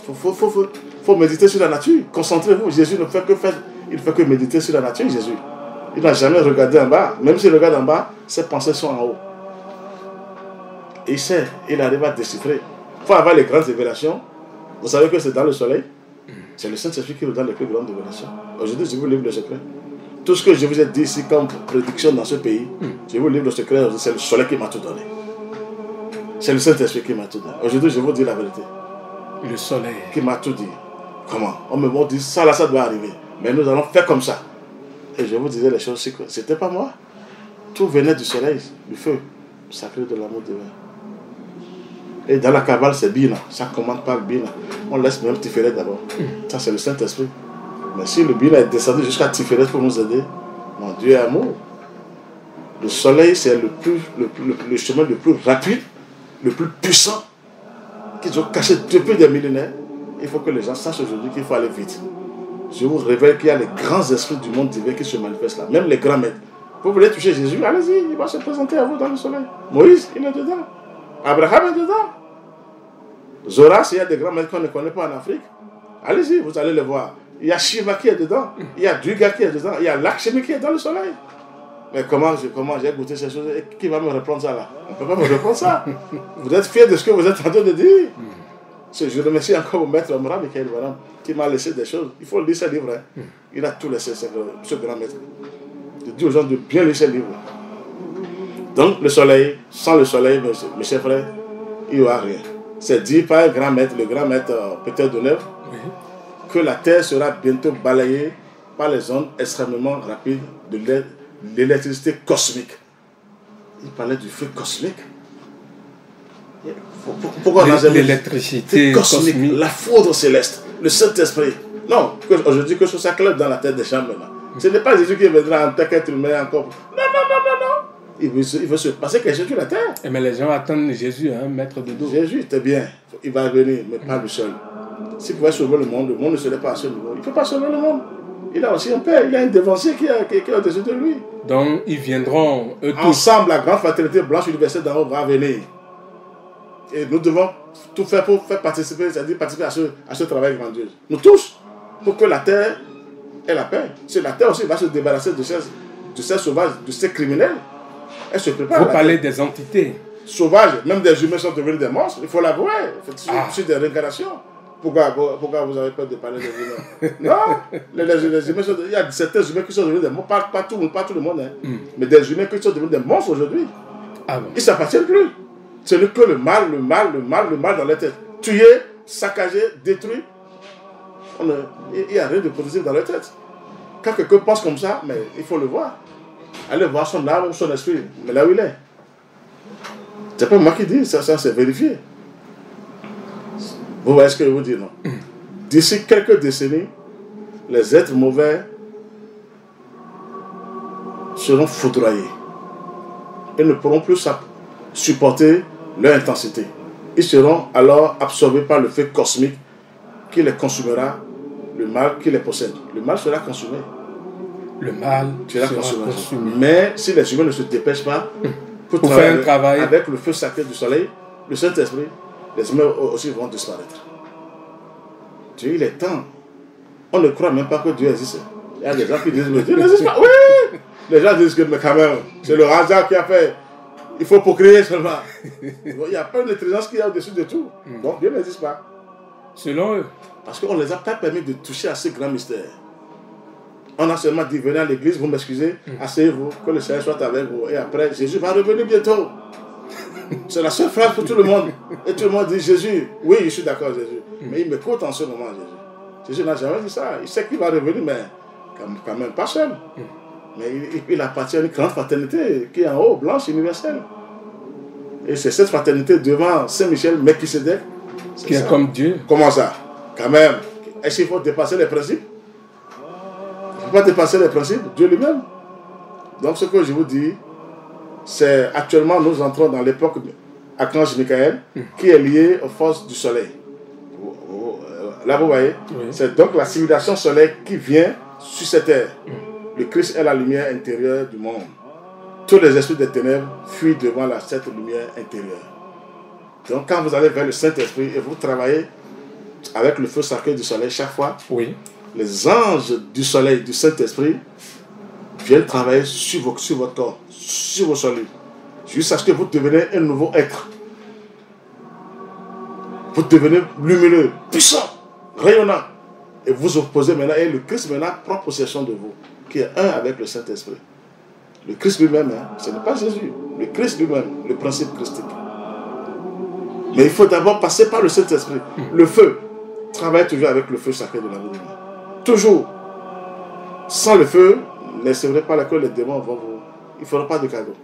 faut méditer sur la nature. Concentrez-vous. Jésus ne fait que faire, il fait que méditer sur la nature, Jésus. Il n'a jamais regardé en bas. Même s'il regarde en bas, ses pensées sont en haut. Et il sait, il arrive à déchiffrer. Il faut avoir les grandes révélations. Vous savez que c'est dans le soleil. C'est le Saint-Esprit qui nous donne les plus grandes révélations. Aujourd'hui, je vous livre le secret. Tout ce que je vous ai dit ici comme prédiction dans ce pays, je vous livre le secret. C'est le soleil qui m'a tout donné. C'est le Saint-Esprit qui m'a tout donné. Aujourd'hui, je vous dis la vérité. Le soleil. Qui m'a tout dit. Comment? On me dit ça là, ça doit arriver. Mais nous allons faire comme ça. Et je vous disais les choses, c'était pas moi. Tout venait du soleil, du feu sacré de l'amour divin. Et dans la cabale, c'est Bina. Ça commande par Bina. On laisse même Tiferet d'abord. Ça, c'est le Saint-Esprit. Mais si le Bina est descendu jusqu'à Tiferet pour nous aider, mon Dieu est amour. Le soleil, c'est le chemin le plus rapide, le plus puissant, qu'ils ont caché depuis des millénaires. Il faut que les gens sachent aujourd'hui qu'il faut aller vite. Je vous révèle qu'il y a les grands esprits du monde divin qui se manifestent là. Même les grands maîtres. Vous voulez toucher Jésus, allez-y, il va se présenter à vous dans le soleil. Moïse, il est dedans. Abraham est dedans. Zoras, il y a des grands maîtres qu'on ne connaît pas en Afrique. Allez-y, vous allez les voir. Il y a Shiva qui est dedans. Il y a Duga qui est dedans. Il y a Lakshmi qui est dans le soleil. Mais comment j'ai goûté ces choses? Et qui va me reprendre ça là? On ne peut pas me reprendre ça. Vous êtes fiers de ce que vous êtes en train de dire. Je remercie encore mon maître Omra Michael Varam qui m'a laissé des choses. Il faut lire ce livre. Hein. Il a tout laissé, ce grand maître. Je dis aux gens de bien lire ce livre. Donc le soleil, sans le soleil, mes chers frères, il n'y aura rien. C'est dit par un grand maître, le grand maître Peter Deneuve, que la Terre sera bientôt balayée par les ondes extrêmement rapides de l'électricité cosmique. Il parlait du feu cosmique. Pourquoi l'électricité cosmique, la foudre céleste, le Saint-Esprit. Non, aujourd'hui que ça claque dans la tête des gens maintenant. Ce n'est pas Jésus qui viendra en tant qu'être humain encore. Non. Il veut se passer quelque chose sur la terre. Mais les gens attendent Jésus, hein, maître de dos. Jésus, c'est bien. Il va venir, mais pas lui seul. S'il pouvait sauver le monde ne serait pas à ce niveau. Il ne peut pas sauver le monde. Il a aussi un père, il a un dévancier qui est au-dessus de lui. Donc, ils viendront eux tous. Ensemble, la grande fraternité blanche universelle d'en haut va venir. Et nous devons tout faire pour faire participer, c'est-à-dire participer à ce travail grandiose. Nous tous, pour que la terre ait la paix. Si la terre aussi va se débarrasser de ces sauvages, de ces criminels, elle se prépare. Vous parlez des entités sauvages, même des humains sont devenus des monstres, il faut l'avouer. C'est des réincarnations. Pourquoi vous avez peur de parler des humains? Non, les humains il y a certains humains qui sont devenus des monstres, pas tout le monde, hein. Mais des humains qui sont devenus des monstres aujourd'hui. Ils ne s'appartiennent plus. Ce n'est que le mal dans leur tête. Tuer, saccager, détruire. Il n'y a rien de positif dans leur tête. Quand quelqu'un pense comme ça, mais il faut le voir. Allez voir son âme ou son esprit, mais là où il est. C'est pas moi qui dis, ça c'est vérifié. Vous voyez ce que je vous dis, non? D'ici quelques décennies, les êtres mauvais seront foudroyés. Ils ne pourront plus supporter leur intensité. Ils seront alors absorbés par le feu cosmique qui les consumera, le mal qui les possède. Le mal sera consumé. Le mal sera consumé. Mais si les humains ne se dépêchent pas pour faire un travail avec le feu sacré du soleil, le Saint-Esprit, les humains aussi vont disparaître. Dieu, il est temps. On ne croit même pas que Dieu existe. Il y a des gens qui disent, mais Dieu n'existe pas. Oui! Les gens disent que, mais quand même, c'est le hasard qui a fait. Il faut procréer seulement. Il n'y a pas une intelligence qui est au-dessus de tout. Donc Dieu n'existe pas. Selon eux. Parce qu'on ne les a pas permis de toucher à ce grand mystère. On a seulement dit, venez à l'église, vous m'excusez, asseyez-vous, que le Seigneur soit avec vous. Et après, Jésus va revenir bientôt. C'est la seule phrase pour tout le monde. Et tout le monde dit, Jésus, oui, je suis d'accord, Jésus. Mais il m'écoute en ce moment, Jésus. Jésus n'a jamais dit ça. Il sait qu'il va revenir, mais quand même pas seul. Mais il appartient à une grande fraternité qui est en haut, blanche, universelle. Et c'est cette fraternité devant Saint-Michel, Melchisedec. Qui est comme Dieu. Comment ça? Quand même. Est-ce qu'il faut dépasser les principes? Il ne faut pas dépasser les principes, Dieu lui-même. Donc ce que je vous dis, c'est actuellement nous entrons dans l'époque d'Archange Michael qui est lié aux forces du soleil. Là vous voyez, c'est donc la civilisation soleil qui vient sur cette terre. Le Christ est la lumière intérieure du monde. Tous les esprits des ténèbres fuient devant cette lumière intérieure. Donc quand vous allez vers le Saint-Esprit et vous travaillez, avec le feu sacré du soleil, chaque fois, Oui. les anges du soleil, du Saint-Esprit, viennent travailler sur votre corps, sur vos cellules, jusqu'à ce que vous devenez un nouveau être. Vous devenez lumineux, puissant, rayonnant. Et vous opposez maintenant, et le Christ maintenant prend possession de vous, qui est un avec le Saint-Esprit. Le Christ lui-même, hein, ce n'est pas Jésus, le Christ lui-même, le principe christique. Mais il faut d'abord passer par le Saint-Esprit. Le feu, travaille toujours avec le feu sacré de l'amour divin. Toujours. Sans le feu, n'espérez pas que les démons vont vous... Il ne fera pas de cadeau.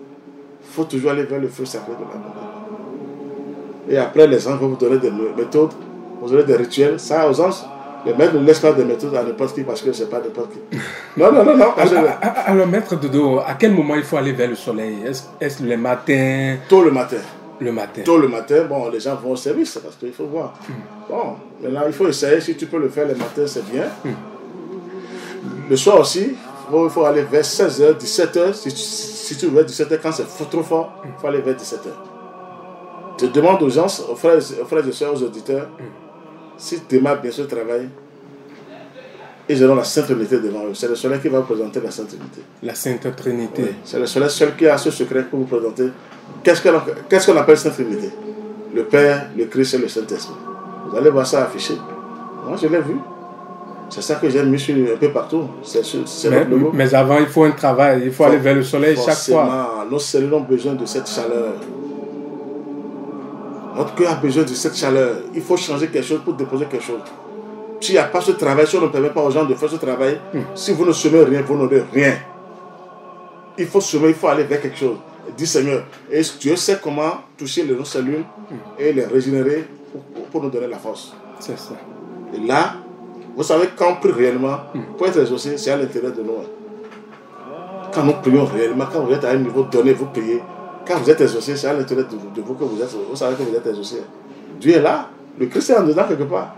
Il faut toujours aller vers le feu sacré de l'amour divin. Et après, les anges vont vous donner des méthodes, vous donner des rituels. Ça, aux anges, les maîtres ne laissent pas des méthodes à n'importe qui parce que ce n'est pas n'importe qui. Non. Alors, maître Dodo, à quel moment il faut aller vers le soleil? Est-ce le matin? Tôt le matin. Le matin. Tôt le matin, bon, les gens vont au service parce qu'il faut voir. Bon, maintenant, il faut essayer. Si tu peux le faire le matin, c'est bien. Le soir aussi, il faut aller vers 16h, 17h. Si tu veux 17h, quand c'est trop fort, il faut aller vers 17h. Je demande aux gens, aux frères et soeurs, aux auditeurs, si demain, bien sûr, travaillent, ils auront la Sainte Trinité devant eux. C'est le soleil qui va vous présenter la Sainte Trinité. La Sainte Trinité. Oui. C'est le soleil seul qui a ce secret pour vous présenter. Qu'est-ce qu'on appelle Sainte Trinité? Le Père, le Christ et le Saint-Esprit. Vous allez voir ça affiché. Moi, je l'ai vu. C'est ça que j'ai mis sur un peu partout. Mais avant, il faut un travail. Il faut aller vers le soleil chaque fois. Nos cellules ont besoin de cette chaleur. Notre cœur a besoin de cette chaleur. Il faut changer quelque chose pour déposer quelque chose. S'il n'y a pas ce travail, si on ne permet pas aux gens de faire ce travail, si vous ne semez rien, vous n'aurez rien. Il faut semer, il faut aller vers quelque chose. Dis Seigneur, et Dieu sait comment toucher nos cellules et les régénérer pour nous donner la force. C'est ça. Et là, vous savez, quand on prie réellement, pour être exaucé, c'est à l'intérieur de nous. Quand nous prions réellement, quand vous êtes à un niveau donné, vous priez. Quand vous êtes exaucé, c'est à l'intérieur de vous que vous êtes. Vous savez que vous êtes exaucé. Dieu est là. Le Christ est en dedans quelque part.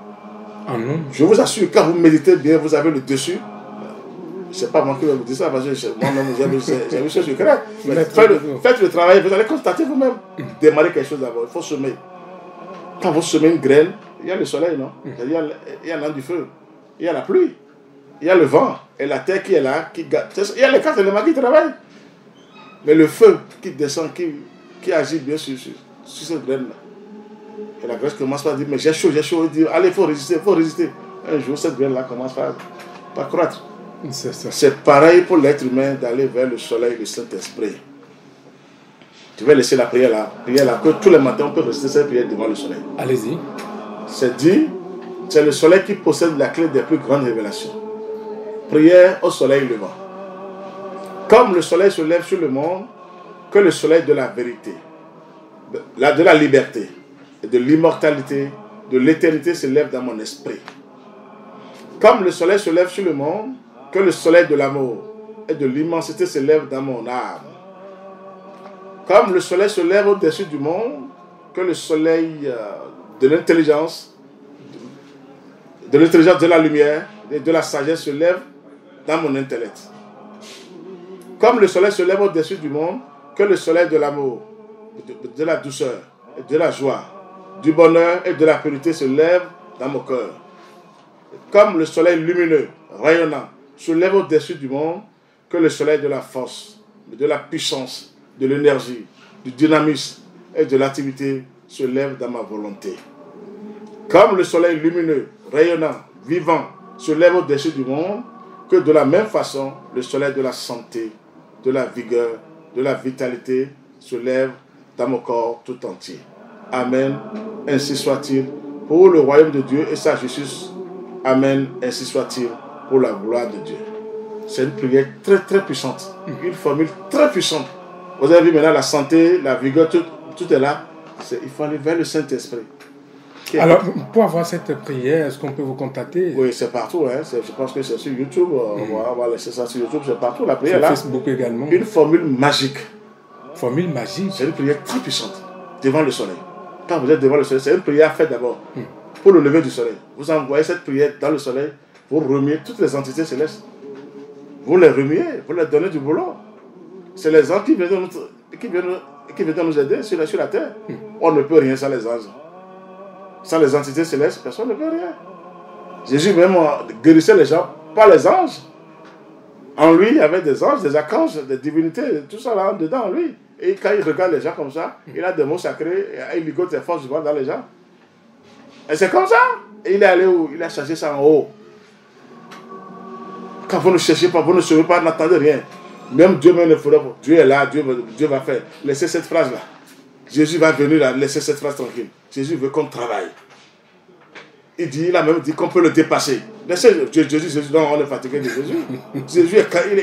Ah non. Je vous assure, quand vous méditez bien, vous avez le dessus. Je ne sais pas moi qui vais vous dire ça, parce que moi-même, j'ai vu ce secret. Faites le travail, vous allez constater vous-même. Démarrez quelque chose d'abord. Il faut semer. Quand vous semez une graine, il y a le soleil, non? Il y a l'an du feu. Il y a la pluie. Il y a le vent. Et la terre qui est là, il y a les quatre éléments qui travaillent. Mais le feu qui descend, qui agit bien sur cette graine-là. Et la graine commence par dire, mais j'ai chaud. Il dit, allez, il faut résister. Un jour, cette graine-là commence par croître. C'est pareil pour l'être humain d'aller vers le soleil, le Saint-Esprit. Tu vas laisser la prière là, que tous les matins on peut réciter cette prière devant le soleil. Allez-y. C'est dit, c'est le soleil qui possède la clé des plus grandes révélations. Prière au soleil levant. Comme le soleil se lève sur le monde, que le soleil de la vérité, de la liberté, et de l'immortalité, de l'éternité se lève dans mon esprit. Comme le soleil se lève sur le monde, que le soleil de l'amour et de l'immensité se lève dans mon âme. Comme le soleil se lève au-dessus du monde, que le soleil de l'intelligence, de la lumière et de la sagesse se lève dans mon intellect. Comme le soleil se lève au-dessus du monde, que le soleil de l'amour, de la douceur, et de la joie, du bonheur et de la pureté se lève dans mon cœur. Comme le soleil lumineux, rayonnant, se lève au-dessus du monde, que le soleil de la force, de la puissance, de l'énergie, du dynamisme et de l'activité se lève dans ma volonté. Comme le soleil lumineux, rayonnant, vivant, se lève au-dessus du monde, que de la même façon, le soleil de la santé, de la vigueur, de la vitalité se lève dans mon corps tout entier. Amen. Ainsi soit-il pour le royaume de Dieu et sa justice. Amen. Ainsi soit-il pour la gloire de Dieu. C'est une prière très très puissante. Une formule très puissante. Vous avez vu maintenant la santé, la vigueur, tout est là. Il faut aller vers le Saint-Esprit. Alors, pour avoir cette prière, est-ce qu'on peut vous contacter? Oui, c'est partout. Hein. Je pense que c'est sur YouTube. On va laisser ça sur YouTube. C'est partout la prière. Sur là. Facebook également. Une formule magique. Formule magique? C'est une prière très puissante. Devant le soleil. Quand vous êtes devant le soleil, c'est une prière faite d'abord pour le lever du soleil. Vous envoyez cette prière dans le soleil. Vous remuez toutes les entités célestes. Vous les remuez. Vous leur donnez du boulot. C'est les anges qui viennent nous aider sur la terre. On ne peut rien sans les anges. Sans les entités célestes, personne ne peut rien. Jésus même guérissait les gens, pas les anges. En lui, il y avait des anges, des archanges, des divinités, tout ça là dedans en lui. Et quand il regarde les gens comme ça, il a des mots sacrés, et il ligote ses forces dans les gens. Et c'est comme ça. Et il est allé où? Il a cherché ça en haut. Quand vous ne cherchez pas, vous ne saurez pas, n'attendez rien. Même Dieu même le fera. Dieu est là, Dieu va faire. Laissez cette phrase là. Jésus va venir là, laissez cette phrase tranquille. Jésus veut qu'on travaille. Il a même dit qu'on peut le dépasser. Laissez Jésus, non, on est fatigué de Jésus. Jésus,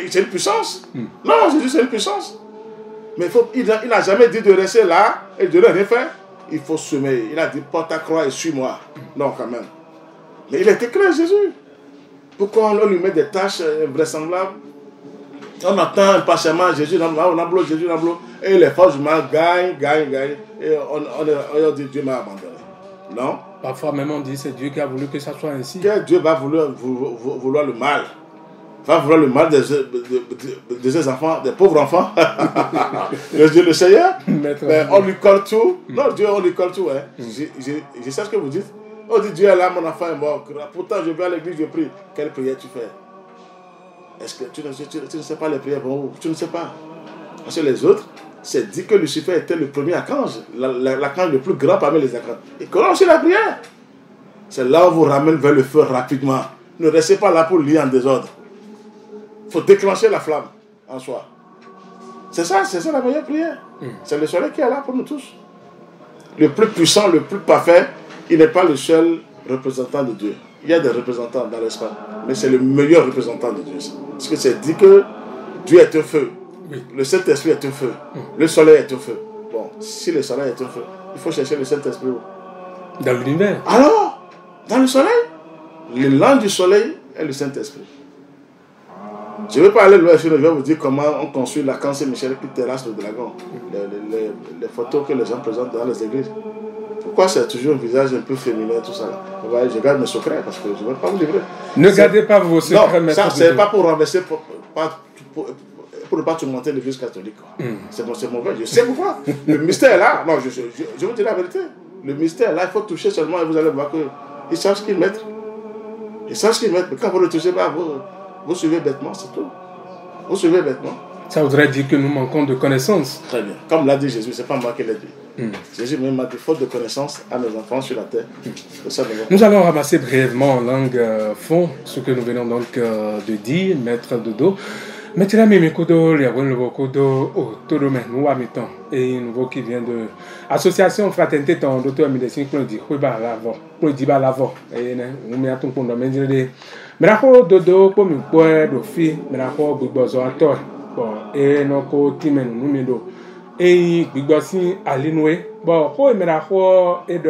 c'est une puissance. Non, Jésus, c'est une puissance. Mais il n'a jamais dit de rester là et de ne rien faire. Il faut semer. Il a dit, porte ta croix et suis-moi. Non, quand même. Mais il était clair, Jésus. Pourquoi on lui met des tâches invraisemblables? On attend impatiemment Jésus, Jésus, et les forces du mal gagnent. Et on dit, Dieu m'a abandonné. Non. Parfois même on dit, c'est Dieu qui a voulu que ça soit ainsi. Dieu va vouloir le mal. Va vouloir le mal de ses enfants, des pauvres enfants. Dieu le Seigneur, on lui colle tout. Non, Dieu, on lui colle tout. Hein. Je sais ce que vous dites. On dit, Dieu est là, mon enfant est mort. Pourtant, je vais à l'église, je prie. Quelle prière tu fais? Est-ce que tu ne sais pas les prières? Bon, tu ne sais pas. Parce que les autres, c'est dit que Lucifer était le premier archange, l'archange le plus grand parmi les archanges. Il connaît aussi la prière. C'est là où on vous ramène vers le feu rapidement. Ne restez pas là pour lire en désordre. Il faut déclencher la flamme en soi. C'est ça la meilleure prière. C'est le soleil qui est là pour nous tous. Le plus puissant, le plus parfait, il n'est pas le seul représentant de Dieu. Il y a des représentants dans l'espace, mais c'est le meilleur représentant de Dieu. Parce que c'est dit que Dieu est un feu. Oui. Le Saint-Esprit est un feu. Le soleil est un feu. Bon, si le soleil est un feu, il faut chercher le Saint-Esprit où? Dans l'univers. Alors, dans le soleil, le langue du soleil est le Saint-Esprit. Je ne vais pas aller loin, je vais vous dire comment on construit la Saint-Michel qui terrasse le dragon. Les photos que les gens présentent dans les églises. Pourquoi c'est toujours un visage un peu féminin, tout ça? Je garde mes secrets parce que je ne vais pas vous livrer. Ne gardez pas vos secrets. Non, ça, c'est pas pour renverser, pour ne pas tourmenter l'église catholique. C'est mauvais, je sais pourquoi. Le mystère est là. Non, je vous dis la vérité. Le mystère est là, il faut toucher seulement et vous allez voir qu'ils savent ce qu'ils mettent. Ils savent ce qu'ils mettent, mais quand vous ne touchez pas, vous suivez bêtement, c'est tout. Vous suivez bêtement. Ça voudrait dire que nous manquons de connaissances. Très bien. Comme l'a dit Jésus, ce n'est pas moi qui l'ai dit. Jésus même m'a dit faute de connaissances à mes enfants sur la terre. Nous allons ramasser brièvement en langue fond ce que nous venons donc de dire, maître Dodo. Maintenant, Mimikodo, il y a un nouveau codo au Todome, nous amitons, et un nouveau qui vient de l'association Fraternité Ton Docteur Médecine pour dire que bah l'avant, pour dire bah l'avant, et nous mettons pour nous mettre des. Mais là, Dodo, pour me voir d'office, mais là, pour Bigbozo à tort, bon, et nos côtés nous mettons, et Bigbozi à l'inoué, bon, pour me la voir et de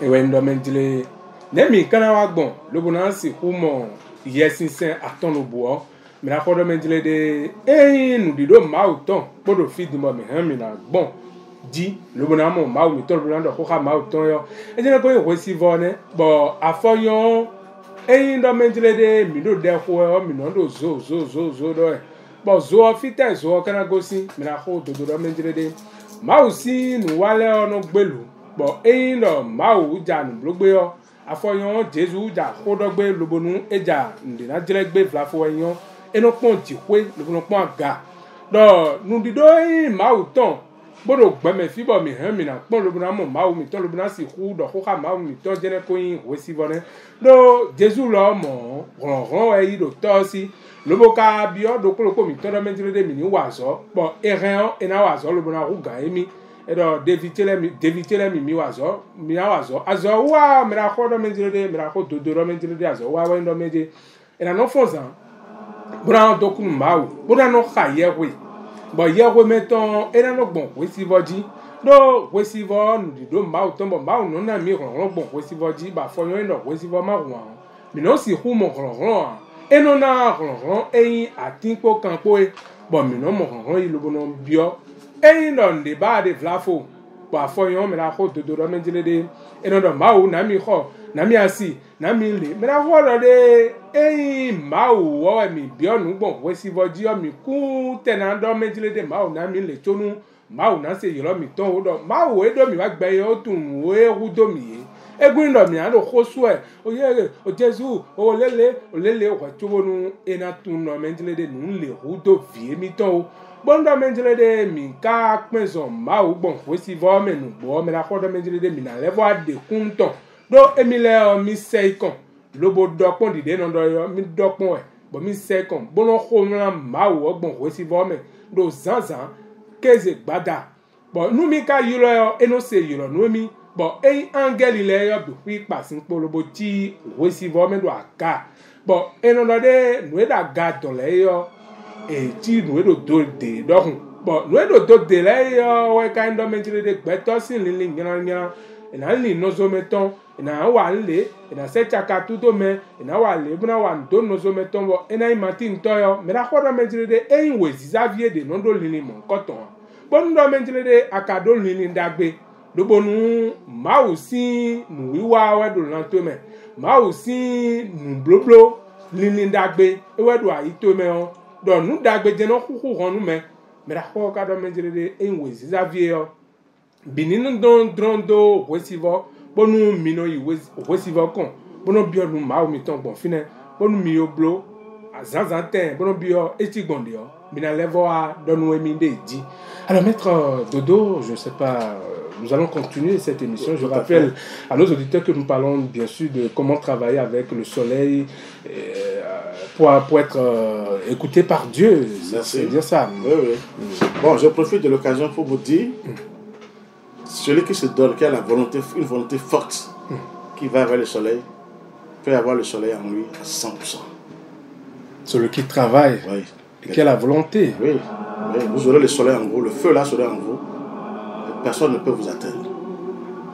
et ouais, nous mettons les. Nemi, quand on a bon, le bonheur c'est comment yes, c'est à ton au bois. Mais la fois de me dire de nous disons mauton pour le fils de moi mais bon dit le bonhomme mau mais tout le monde a mauton et je ne peux pas recevoir bon à foyon et dans me dire de mino de quoi mino do zo bon zo fita zo kana gosi mais la fois de me dire de mau si nous wale on gbelu bon et non mau ja nous blogbe afoyon Jésus ja kodogbe lobonu eja ndina diregbe vlafoyon et nous pont tioué nous pont ga donc nous disons mauton bodo gbeme fi bo mi han mi na pon lo buna mo mau mi to lo buna si hu do ho ka mau mi to jene ko yin we si vone do Jésus lo mo ron e do to si lo bo ka bi o do ko mi to do me dire de mi ni wazo bon e ren e na wazo lo buna hu ga emi e do devitele mi wazo mi na wazo azo wa mi na ko do me dire de mi na ko do me dire de azo wa wa ndo me de e na no fonzan buna do ku mau buna no ka ye we bon hier remettons et dans bon oui si vodi do oui si vo nous dit do ma autant bon ma non na mi ron bon oui si vodi ba fo yon no oui si vo ma ron mais non si hu mon ron et non na ron et atinko campo bon mais non mon ron il le bon bio et non débat de vlafo ba fo yon mais la ko do me dire de et non ma ou na mi ko nami asi nami le me na vodo de mau wo mi bionu gbon we si voji o mi ku tena do mejile de mau nami le tonu mau na se yoro mi ton o do mau e do mi wa gbe yo tun o e hu do mi egun do mi ando khosu e o ye o jesu o lele o chobonu ena tun no mejile de nu le hu do vie mi ton o bondo mejile de mi ka penson mau gbon we si vo me nu gbo me la khodo mejile de mi na levo ade kun ton do emile mi seikon lobo dokpon dide no do yo mi dokpon e bo mi seikon bono khomla mawo ogbon we si vo me do zanzan keze gbada bo nu mi ka yiro yo eno se yiro nu mi bo angel ile yo bi pasin polobo ti we si vo me do aka bo eno do de nu da ga don le yo e ti nu do de dokun bo nu do de le yo we ka ndo menjire de gbeto sin lili nyan ina li nozo meton ina wa nle ina se chaka tuto me ina wa le buna wa ndo nozo meton bo ina imati ntoyo me ra khodo menjire de eyin we Xavier de nondo lili mon koton bon ndo menjire de akado lili ndagbe lobonu mausi nu wiwa we do lanto me mausi nu bloblo lili ndagbe ewedo ayito me o do nu dagbe je no khuku honu me ra khodo menjire de eyin we Xavier bininu don drondo wesivo bonu mino yi wesivo kon bono biodun ma o mi ton gbon fine bonu mi oblo azanzanten bono bio etigbondi o mina levo a donu emi de di. Alors maître Dodo, je ne sais pas, nous allons continuer cette émission. Je rappelle à nos auditeurs que nous parlons bien sûr de comment travailler avec le soleil pour être écouté par Dieu. C'est bien ça. Oui. Bon, je profite de l'occasion pour vous dire celui qui se donne, qui a une volonté forte, qui va vers le soleil, peut avoir le soleil en lui à 100%. Celui qui travaille, oui. Et qui a la volonté. Oui. Vous aurez le soleil en vous, le feu là sera en vous. Personne ne peut vous atteindre.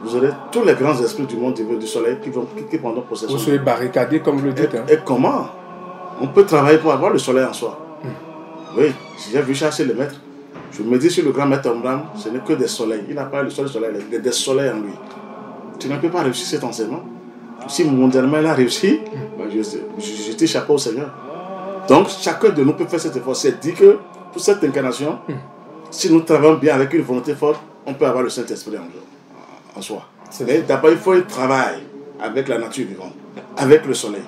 Vous aurez tous les grands esprits du monde du soleil qui prendront possession. Vous serez barricadé, comme vous le dites. Et comment on peut travailler pour avoir le soleil en soi? Oui, j'ai vu chasser le maître. Je me dis sur le grand maître Omram, ce n'est que des soleils. Il n'a pas le seul soleil, il y a des soleils en lui. Tu ne peux pas réussir cet enseignement. Si mondialement il a réussi, je t'ai chapeau au Seigneur. Donc chacun de nous peut faire cet effort. C'est dit que pour cette incarnation, si nous travaillons bien avec une volonté forte, on peut avoir le Saint-Esprit en soi. Mais d'abord, il faut un travail avec la nature vivante, avec le soleil.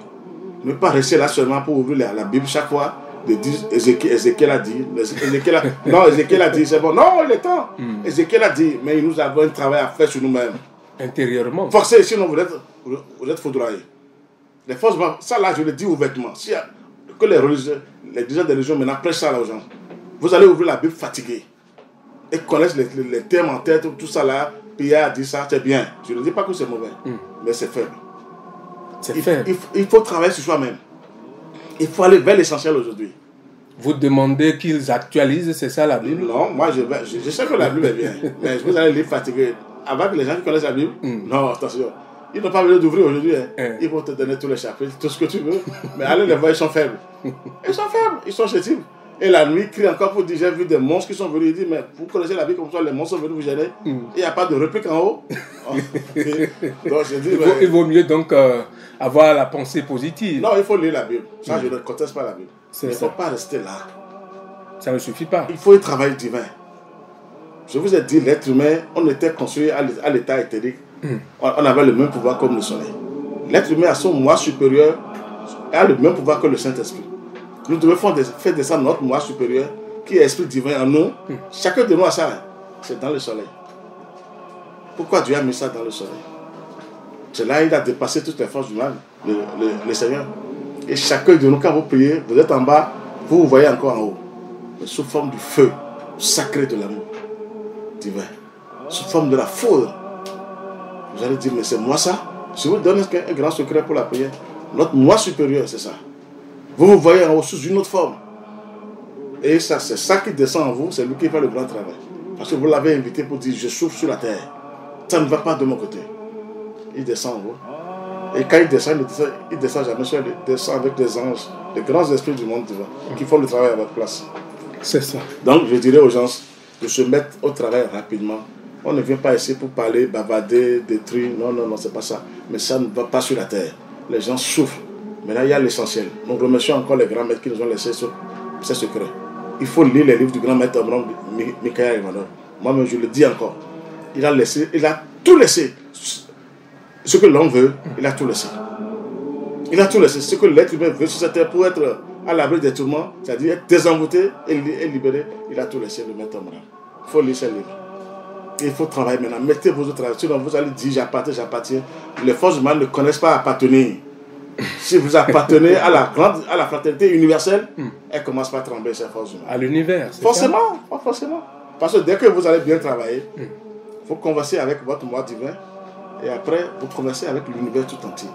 Ne pas rester là seulement pour ouvrir la Bible chaque fois. De dire Ézéchiel a dit, Ézéchiel a dit, c'est bon, non, il est temps. Ézéchiel a dit, mais nous avons un travail à faire sur nous-mêmes. Intérieurement. Forcez, sinon vous êtes foudroyés. Les forces, ça là, je le dis ouvertement. Si que les dirigeants des religions maintenant prêchent ça là aux gens, vous allez ouvrir la Bible fatiguée et connaître les termes en tête, tout ça là, Pierre a dit ça, c'est bien. Je ne dis pas que c'est mauvais, mais c'est faible. Il faut travailler sur soi-même. Il faut aller vers l'essentiel aujourd'hui. Vous demandez qu'ils actualisent, c'est ça la Bible? Non, moi je sais que la Bible est bien, mais vous allez lire fatigué. Avec les gens qui connaissent la Bible, non, attention. Ils n'ont pas besoin d'ouvrir aujourd'hui. Ils vont te donner tous les chapitres, tout ce que tu veux. Mais allez les voir, ils sont faibles. Ils sont faibles, ils sont chétifs. Et la nuit, ils crient encore pour dire, j'ai vu des monstres qui sont venus. Ils disent, mais vous connaissez la Bible comme ça, les monstres sont venus vous gêner. Il n'y a pas de réplique en haut. Donc, je dis, il vaut mieux donc avoir la pensée positive. Non, il faut lire la Bible. Ça, je ne conteste pas la Bible. Il ne faut pas rester là. Ça ne suffit pas. Il faut un travail divin. Je vous ai dit, l'être humain, on était construit à l'état éthérique. On avait le même pouvoir comme le soleil. L'être humain a son moi supérieur et a le même pouvoir que le Saint-Esprit. Nous devons faire descendre notre moi supérieur qui est esprit divin en nous. Chacun de nous a ça. C'est dans le soleil. Pourquoi Dieu a mis ça dans le soleil? C'est là qu'il a dépassé toutes les forces du mal, le Seigneur. Et chacun de nous, quand vous priez, vous êtes en bas, vous voyez encore en haut. Mais sous forme du feu sacré de l'amour divin. Sous forme de la foudre. Vous allez dire, mais c'est moi ça? Je vous donne un grand secret pour la prière. Notre moi supérieur, c'est ça. Vous vous voyez en haut sous une autre forme. Et ça, c'est ça qui descend en vous, c'est lui qui fait le grand travail. Parce que vous l'avez invité pour dire, je souffle sur la terre. Ça ne va pas de mon côté. Il descend en vous. Et quand il descend jamais seul, il descend avec des anges, les grands esprits du monde divin, qui font le travail à votre place. C'est ça. Donc je dirais aux gens de se mettre au travail rapidement On ne vient pas ici pour parler, bavarder, détruire. Non, non, non, c'est pas ça. Mais ça ne va pas sur la terre. Les gens souffrent. Maintenant, il y a l'essentiel. Donc, remercions encore les grands maîtres qui nous ont laissé ces secrets. Il faut lire les livres du grand maître Abraham Michael Ivanov. Moi-même, je le dis encore. Il a tout laissé. Ce que l'homme veut, il a tout laissé. Il a tout laissé. Ce que l'être humain veut sur cette terre pour être à l'abri des tourments, c'est-à-dire être désenvoûté et libéré, il a tout laissé, le maître Abraham. Il faut lire ces livres. Il faut travailler maintenant. Mettez vos autres travail. Sinon, vous allez dire j'appartiens. Les forces humaines ne connaissent pas appartenir. Si vous appartenez à la fraternité universelle, elle commence par trembler, ces forces humaines. À l'univers. Forcément, pas forcément. Parce que dès que vous allez bien travailler, il faut converser avec votre moi divin. Et après, vous conversez avec l'univers tout entier.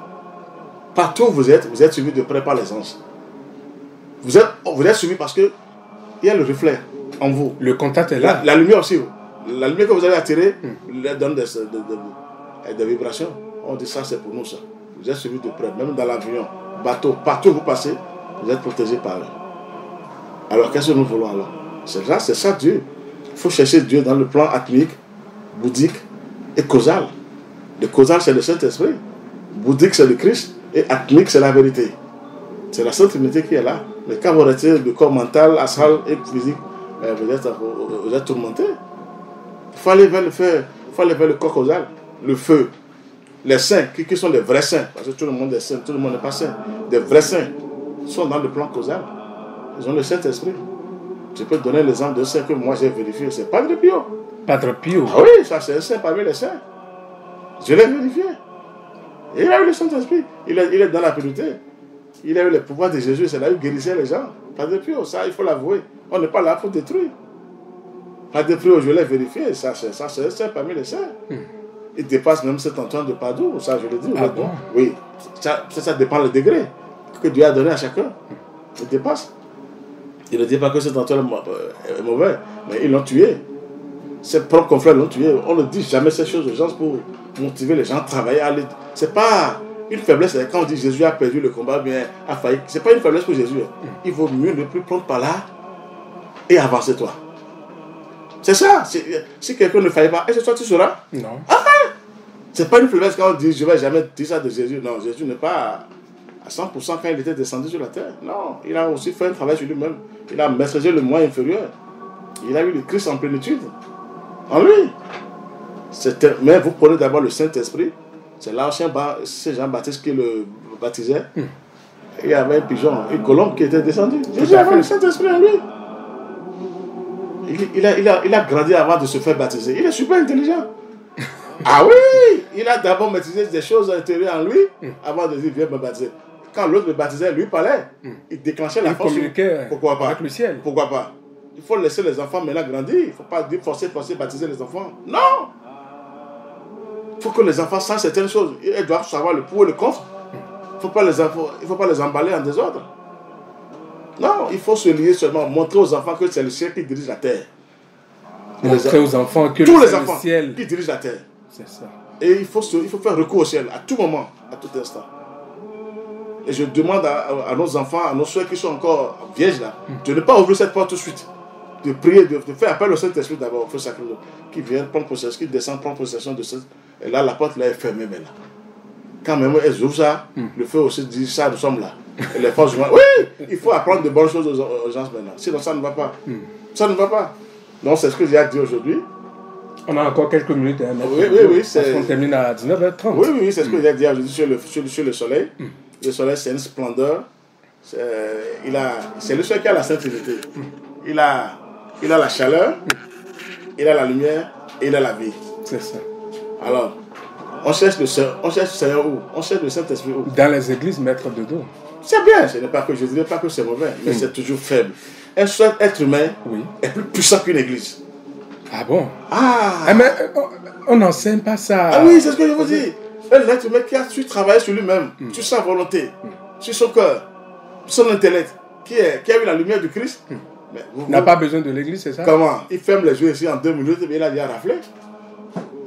Partout où vous êtes suivi de près par les anges. Vous êtes suivi parce que il y a le reflet en vous. Le contact est là. La lumière aussi. La lumière que vous avez attirée, elle donne des vibrations. On dit ça, c'est pour nous ça. Vous êtes suivi de près, même dans l'avion, bateau, partout où vous passez, vous êtes protégé par eux. Alors qu'est-ce que nous voulons alors? C'est ça Dieu. Il faut chercher Dieu dans le plan atmique, bouddhique et causal. Le causal, c'est le Saint-Esprit. Bouddhique, c'est le Christ. Et atmique, c'est la vérité. C'est la Sainte Trinité qui est là. Mais quand vous retirez le corps mental, astral et physique, vous êtes tourmenté. Il faut aller vers le feu. Il faut aller vers le corps causal. Le feu. Les saints, qui sont des vrais saints, parce que tout le monde est saint, tout le monde n'est pas saint. Des vrais saints sont dans le plan causal. Ils ont le Saint-Esprit. Je peux te donner l'exemple d'un saint que moi j'ai vérifié. C'est Padre Pio. Padre Pio. Ah oui, ça c'est un saint parmi les saints. Je l'ai vérifié. Et il a eu le Saint-Esprit. Il est dans la pureté. Il a eu le pouvoir de Jésus. C'est là où il guérissait les gens. Padre Pio, ça il faut l'avouer. On n'est pas là pour détruire. Padre Pio, je l'ai vérifié. Ça c'est un saint parmi les saints. Il dépasse même cet Antoine de Padoue, ça je le dis. Ah bon? Oui, ça dépend le degré que Dieu a donné à chacun. Il dépasse. Il ne dit pas que cet Antoine est mauvais, mais ils l'ont tué. Ses propres confrères l'ont tué. On ne dit jamais ces choses aux gens pour motiver les gens à travailler. Ce n'est pas une faiblesse. Quand on dit Jésus a perdu le combat, bien a failli. Ce n'est pas une faiblesse pour Jésus. Il vaut mieux ne plus prendre par là et avancer toi. C'est ça. Si quelqu'un ne faillit pas, est-ce que toi tu seras? Non. C'est pas une faiblesse quand on dit je ne vais jamais dire ça de Jésus. Non, Jésus n'est pas à 100% quand il était descendu sur la terre. Non, il a aussi fait un travail sur lui-même. Il a maîtrisé le moi inférieur. Il a eu le Christ en plénitude. En lui. Mais vous prenez d'abord le Saint-Esprit. C'est l'ancien Jean-Baptiste qui le baptisait. Il y avait un pigeon, une colombe qui était descendue. Jésus avait le Saint-Esprit en lui. Il a grandi avant de se faire baptiser. Il est super intelligent. Ah oui, il a d'abord maîtrisé des choses intérieures en lui avant de dire viens me baptiser. Quand l'autre le baptisait, lui parlait. Il déclenchait la force. Pourquoi pas? Avec le ciel. Pourquoi pas? Il faut laisser les enfants maintenant grandir. Il ne faut pas forcer baptiser les enfants. Non. Il faut que les enfants sachent certaines choses. Ils doivent savoir le pour et le contre. Il ne faut pas les emballer en désordre. Non, il faut se lier seulement, montrer aux enfants que c'est le ciel qui dirige la terre. Montrer aux enfants que tous c'est les enfants le ciel qui dirigent la terre. C'est ça. Et il faut faire recours au ciel à tout moment, à tout instant. Et je demande à nos enfants, à nos soeurs qui sont encore vierges là, de ne pas ouvrir cette porte tout de suite. De prier, de faire appel au Saint-Esprit d'abord, au feu sacré, qui vient prendre possession, qui descend prendre possession de cette. Et là, la porte là est fermée maintenant. Quand même elles ouvrent ça, le feu aussi dit ça, nous sommes là. Et les forces humaines, oui, il faut apprendre de bonnes choses aux gens maintenant. Sinon ça ne va pas. Ça ne va pas. Donc c'est ce que j'ai à dire aujourd'hui. On a encore quelques minutes. Hein, oui. On termine à 19h30. Oui, c'est ce que j'ai à dire aujourd'hui sur le soleil. Le soleil, c'est une splendeur. C'est le soleil qui a la Sainte Trinité. Il a la chaleur, il a la lumière et il a la vie. C'est ça. Alors, on cherche le Seigneur où? On cherche le Saint-Esprit où? Dans les églises, maître de dos. C'est bien, je ne dirais pas que c'est mauvais, mais c'est toujours faible. Un seul être humain est plus puissant qu'une église. Ah bon? Ah! Mais on n'enseigne pas ça. Ah oui, c'est ce que je vous dis. Un être humain qui a su travailler sur lui-même, sur sa volonté, sur son cœur, son intellect, qui a eu la lumière du Christ. N'a pas besoin de l'église, c'est ça? Comment? Il ferme les yeux ici en 2 minutes et il a déjà raflé.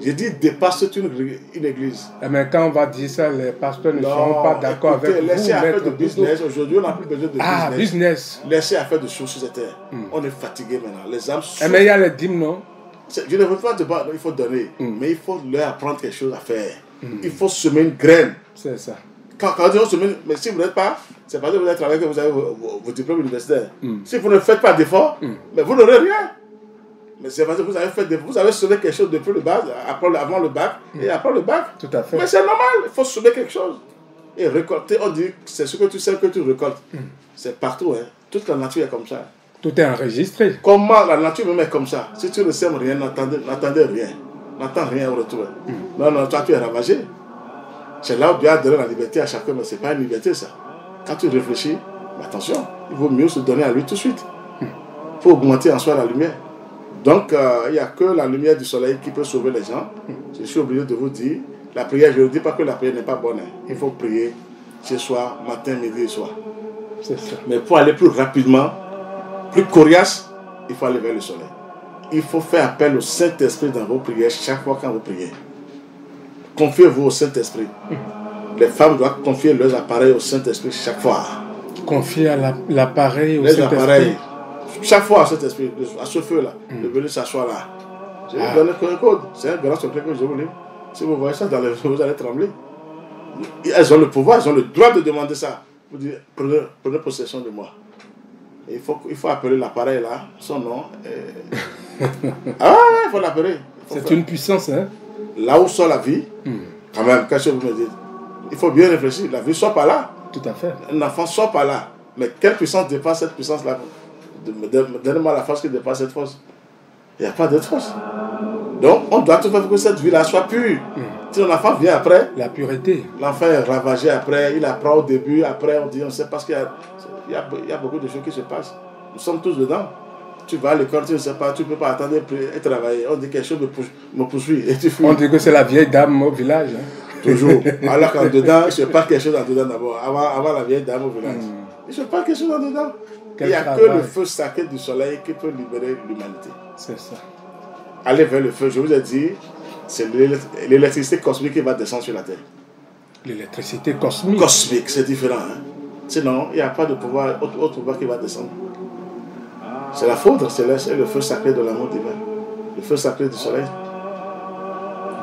J'ai dit dépasse une église. Mais quand on va dire ça, les pasteurs ne seront pas d'accord avec vous. Laissez affaire de business. Aujourd'hui, on n'a plus besoin de business. Ah, business. Laissez affaire de choses sur cette terre. On est fatigué maintenant. Les âmes souffrent. Mais il y a les dîmes, non? Je ne veux pas te dire il faut donner, mais il faut leur apprendre quelque chose à faire. Il faut semer une graine. C'est ça. Quand on semer, mais si vous n'êtes pas, c'est parce que vous êtes travaillé que vous avez vos diplômes universitaires. Si vous ne faites pas d'efforts, mais vous n'aurez rien. Mais c'est parce que vous avez fait vous avez semé quelque chose depuis le bas, avant le bac, et après le bac. Tout à fait. Mais c'est normal, il faut semer quelque chose. Et récolter, on dit, c'est ce que tu sais que tu récoltes. C'est partout, hein. Toute la nature est comme ça. Tout est enregistré. Comment la nature même est comme ça? Si tu ne sèmes rien, n'attendez rien. N'attends rien au retour. Non, non, toi tu es ravagé. C'est là où Dieu a donné la liberté à chacun, mais ce n'est pas une liberté ça. Quand tu réfléchis, attention, il vaut mieux se donner à lui tout de suite. Il faut augmenter en soi la lumière. Donc, il n'y a que la lumière du soleil qui peut sauver les gens. Je suis obligé de vous dire, la prière, je ne dis pas que la prière n'est pas bonne. Il faut prier ce soir, matin, midi et soir. C'est ça. Mais pour aller plus rapidement, plus coriace, il faut aller vers le soleil. Il faut faire appel au Saint-Esprit dans vos prières chaque fois quand vous priez. Confiez-vous au Saint-Esprit. Les femmes doivent confier leurs appareils au Saint-Esprit chaque fois. Confier à l'appareil au Les Saint-Esprit. appareils. Chaque fois à cet esprit, à ce feu-là, de venir s'asseoir là. Je vais vous donner un code. C'est un grand secret que je vous lis. Si vous voyez ça dans les vous allez trembler. Elles ont le pouvoir, elles ont le droit de demander ça. Vous dites, prenez possession de moi. Et il faut appeler l'appareil là, son nom. Ah, il faut l'appeler. C'est une puissance, hein? Là où sort la vie, quand même, qu'est-ce que vous me dites? Il faut bien réfléchir. La vie sort par là. Tout à fait. Un enfant sort par là. Mais quelle puissance dépasse cette puissance-là? Donnez-moi la force qui dépasse cette force. Il n'y a pas d'autre force. Donc, on doit tout faire pour que cette vie-là soit pure. Si l'enfant vient après, la pureté. L'enfant est ravagé après, il apprend au début, après on dit, on sait parce qu'il y a beaucoup de choses qui se passent. Nous sommes tous dedans. Tu vas à l'école, tu ne sais pas, tu ne peux pas attendre et travailler. On dit quelque chose me poursuit et tu fuis. On dit que c'est la vieille dame au village. Hein? Toujours. Alors qu'en dedans, il se passe quelque chose en dedans d'abord, avant la vieille dame au village. Il se passe quelque chose en dedans. Il n'y a que le feu sacré du soleil qui peut libérer l'humanité. C'est ça. Allez vers le feu, je vous ai dit, c'est l'électricité cosmique qui va descendre sur la terre. L'électricité cosmique. Cosmique, c'est différent. Hein? Sinon, il n'y a pas de pouvoir, autre pouvoir qui va descendre. C'est la foudre, c'est le feu sacré de l'amour divin. Le feu sacré du soleil.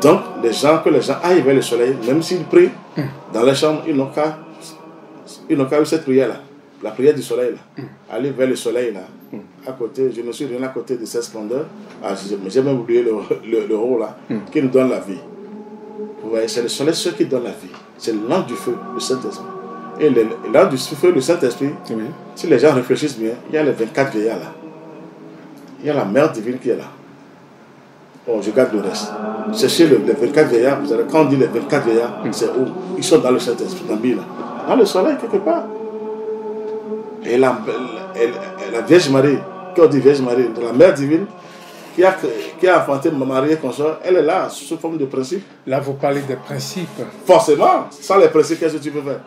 Donc, que les gens aillent vers le soleil, même s'ils prient, dans les chambres, ils n'ont qu'à eu cette prière-là. La prière du soleil, là. Aller vers le soleil, là. À côté, je ne suis rien à côté de cette splendeur. J'ai même oublié le rôle, là, qui nous donne la vie. Vous voyez, c'est le soleil, ce qui donne la vie. C'est l'ange du feu, le Saint-Esprit. Et l'ange du feu, le Saint-Esprit, oui. Si les gens réfléchissent bien, il y a les 24 vieillards, là. Il y a la mère divine qui est là. Bon, je garde le reste. Cherchez les 24 vieillards, quand on dit les 24 vieillards, c'est où? Ils sont dans le Saint-Esprit, dans le soleil, quelque part. Et la Vierge Marie, quand on dit Vierge Marie, de la Mère divine, qui a enfanté Marie et consort, elle est là, sous forme de principe. Là, vous parlez des principes. Forcément, sans les principes, qu'est-ce que tu peux faire?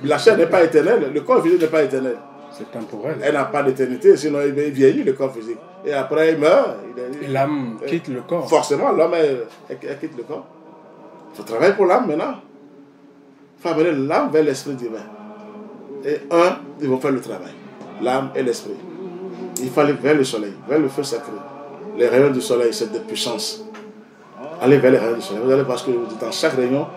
La chair n'est pas éternelle, le corps physique n'est pas éternel. C'est temporel. Elle n'a pas d'éternité, sinon il vieillit le corps physique. Et après, il meurt. Et l'âme quitte le corps. Forcément, l'homme quitte le corps. Il faut travailler pour l'âme maintenant. Il faut amener l'âme vers l'esprit divin. Et ils vont faire le travail. L'âme et l'esprit. Il faut aller vers le soleil, vers le feu sacré. Les rayons du soleil, c'est des puissances. Allez vers les rayons du soleil. Vous allez parce que dans chaque rayon,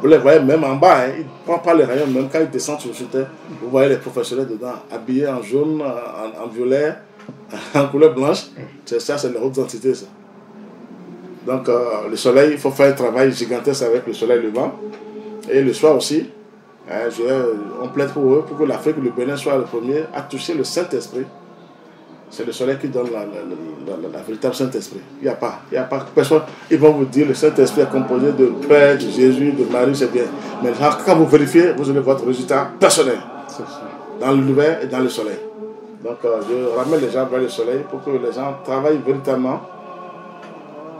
vous les voyez même en bas. Hein, ils ne prennent pas les rayons, même quand ils descendent sur terre. Vous voyez les professionnels dedans, habillés en jaune, en violet, en couleur blanche. C'est ça, c'est leur haute identité. Ça. Donc, le soleil, il faut faire un travail gigantesque avec le soleil levant. Et le soir aussi, on plaide pour eux, pour que l'Afrique, le Bénin soit le premier à toucher le Saint-Esprit. C'est le soleil qui donne la véritable Saint-Esprit. Il n'y a pas personne. Ils vont vous dire que le Saint-Esprit est composé de Père, de Jésus, de Marie, c'est bien. Mais quand vous vérifiez, vous avez votre résultat personnel. Dans l'univers et dans le soleil. Donc, je ramène les gens vers le soleil pour que les gens travaillent véritablement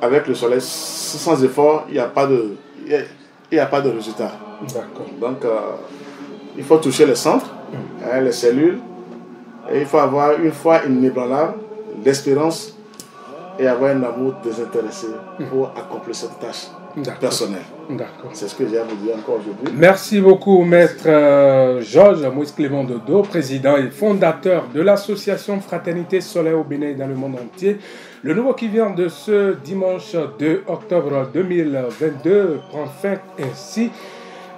avec le soleil. Sans effort, il n'y a pas de résultat. D'accord. Donc, il faut toucher les centres, les cellules. Et il faut avoir une foi inébranlable, l'espérance et avoir un amour désintéressé pour accomplir cette tâche personnelle. D'accord. C'est ce que j'ai à vous dire encore aujourd'hui. Merci beaucoup, maître Georges Moïse Clément Dodo, président et fondateur de l'association Fraternité Solaire au Bénin et dans le monde entier. Le nouveau qui vient de ce dimanche 2 octobre 2022 prend fin ainsi.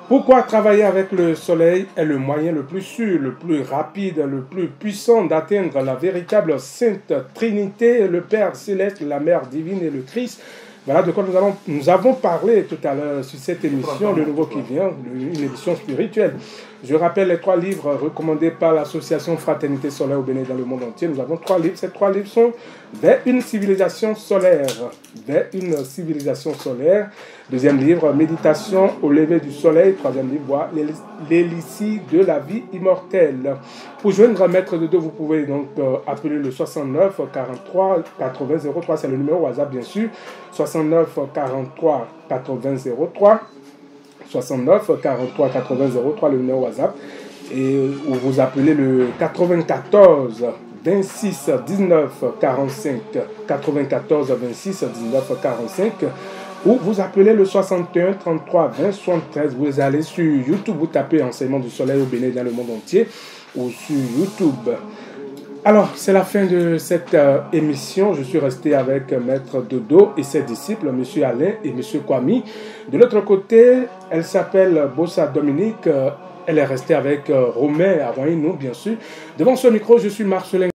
Pourquoi travailler avec le soleil est le moyen le plus sûr, le plus rapide, le plus puissant d'atteindre la véritable Sainte Trinité, le Père Céleste, la Mère Divine et le Christ. Voilà de quoi nous avons parlé tout à l'heure sur cette émission, Le Nouveau qui vient, une émission spirituelle. Je rappelle les 3 livres recommandés par l'association Fraternité Solaire au Bénin dans le monde entier. Nous avons 3 livres. Ces 3 livres sont Vers une civilisation solaire. Vers une civilisation solaire. Deuxième livre, Méditation au lever du soleil. Troisième livre, L'hélicie de la vie immortelle. Pour joindre Maître Dodo, vous pouvez donc appeler le 69 43 80 03. C'est le numéro WhatsApp, bien sûr. 69 43 80 03. 69 43 80 03, le numéro WhatsApp. Et où vous appelez le 94 26 19 45. 94 26 19 45. Ou vous appelez le 61 33 20 73. Vous allez sur YouTube, vous tapez Enseignement du Soleil au Bénin dans le monde entier, ou sur YouTube. Alors, c'est la fin de cette émission. Je suis resté avec Maître Dodo et ses disciples, M. Alain et M. Kwame. De l'autre côté, elle s'appelle Bossa Dominique. Elle est restée avec Romain Avoine, nous, bien sûr. Devant ce micro, je suis Marcelin.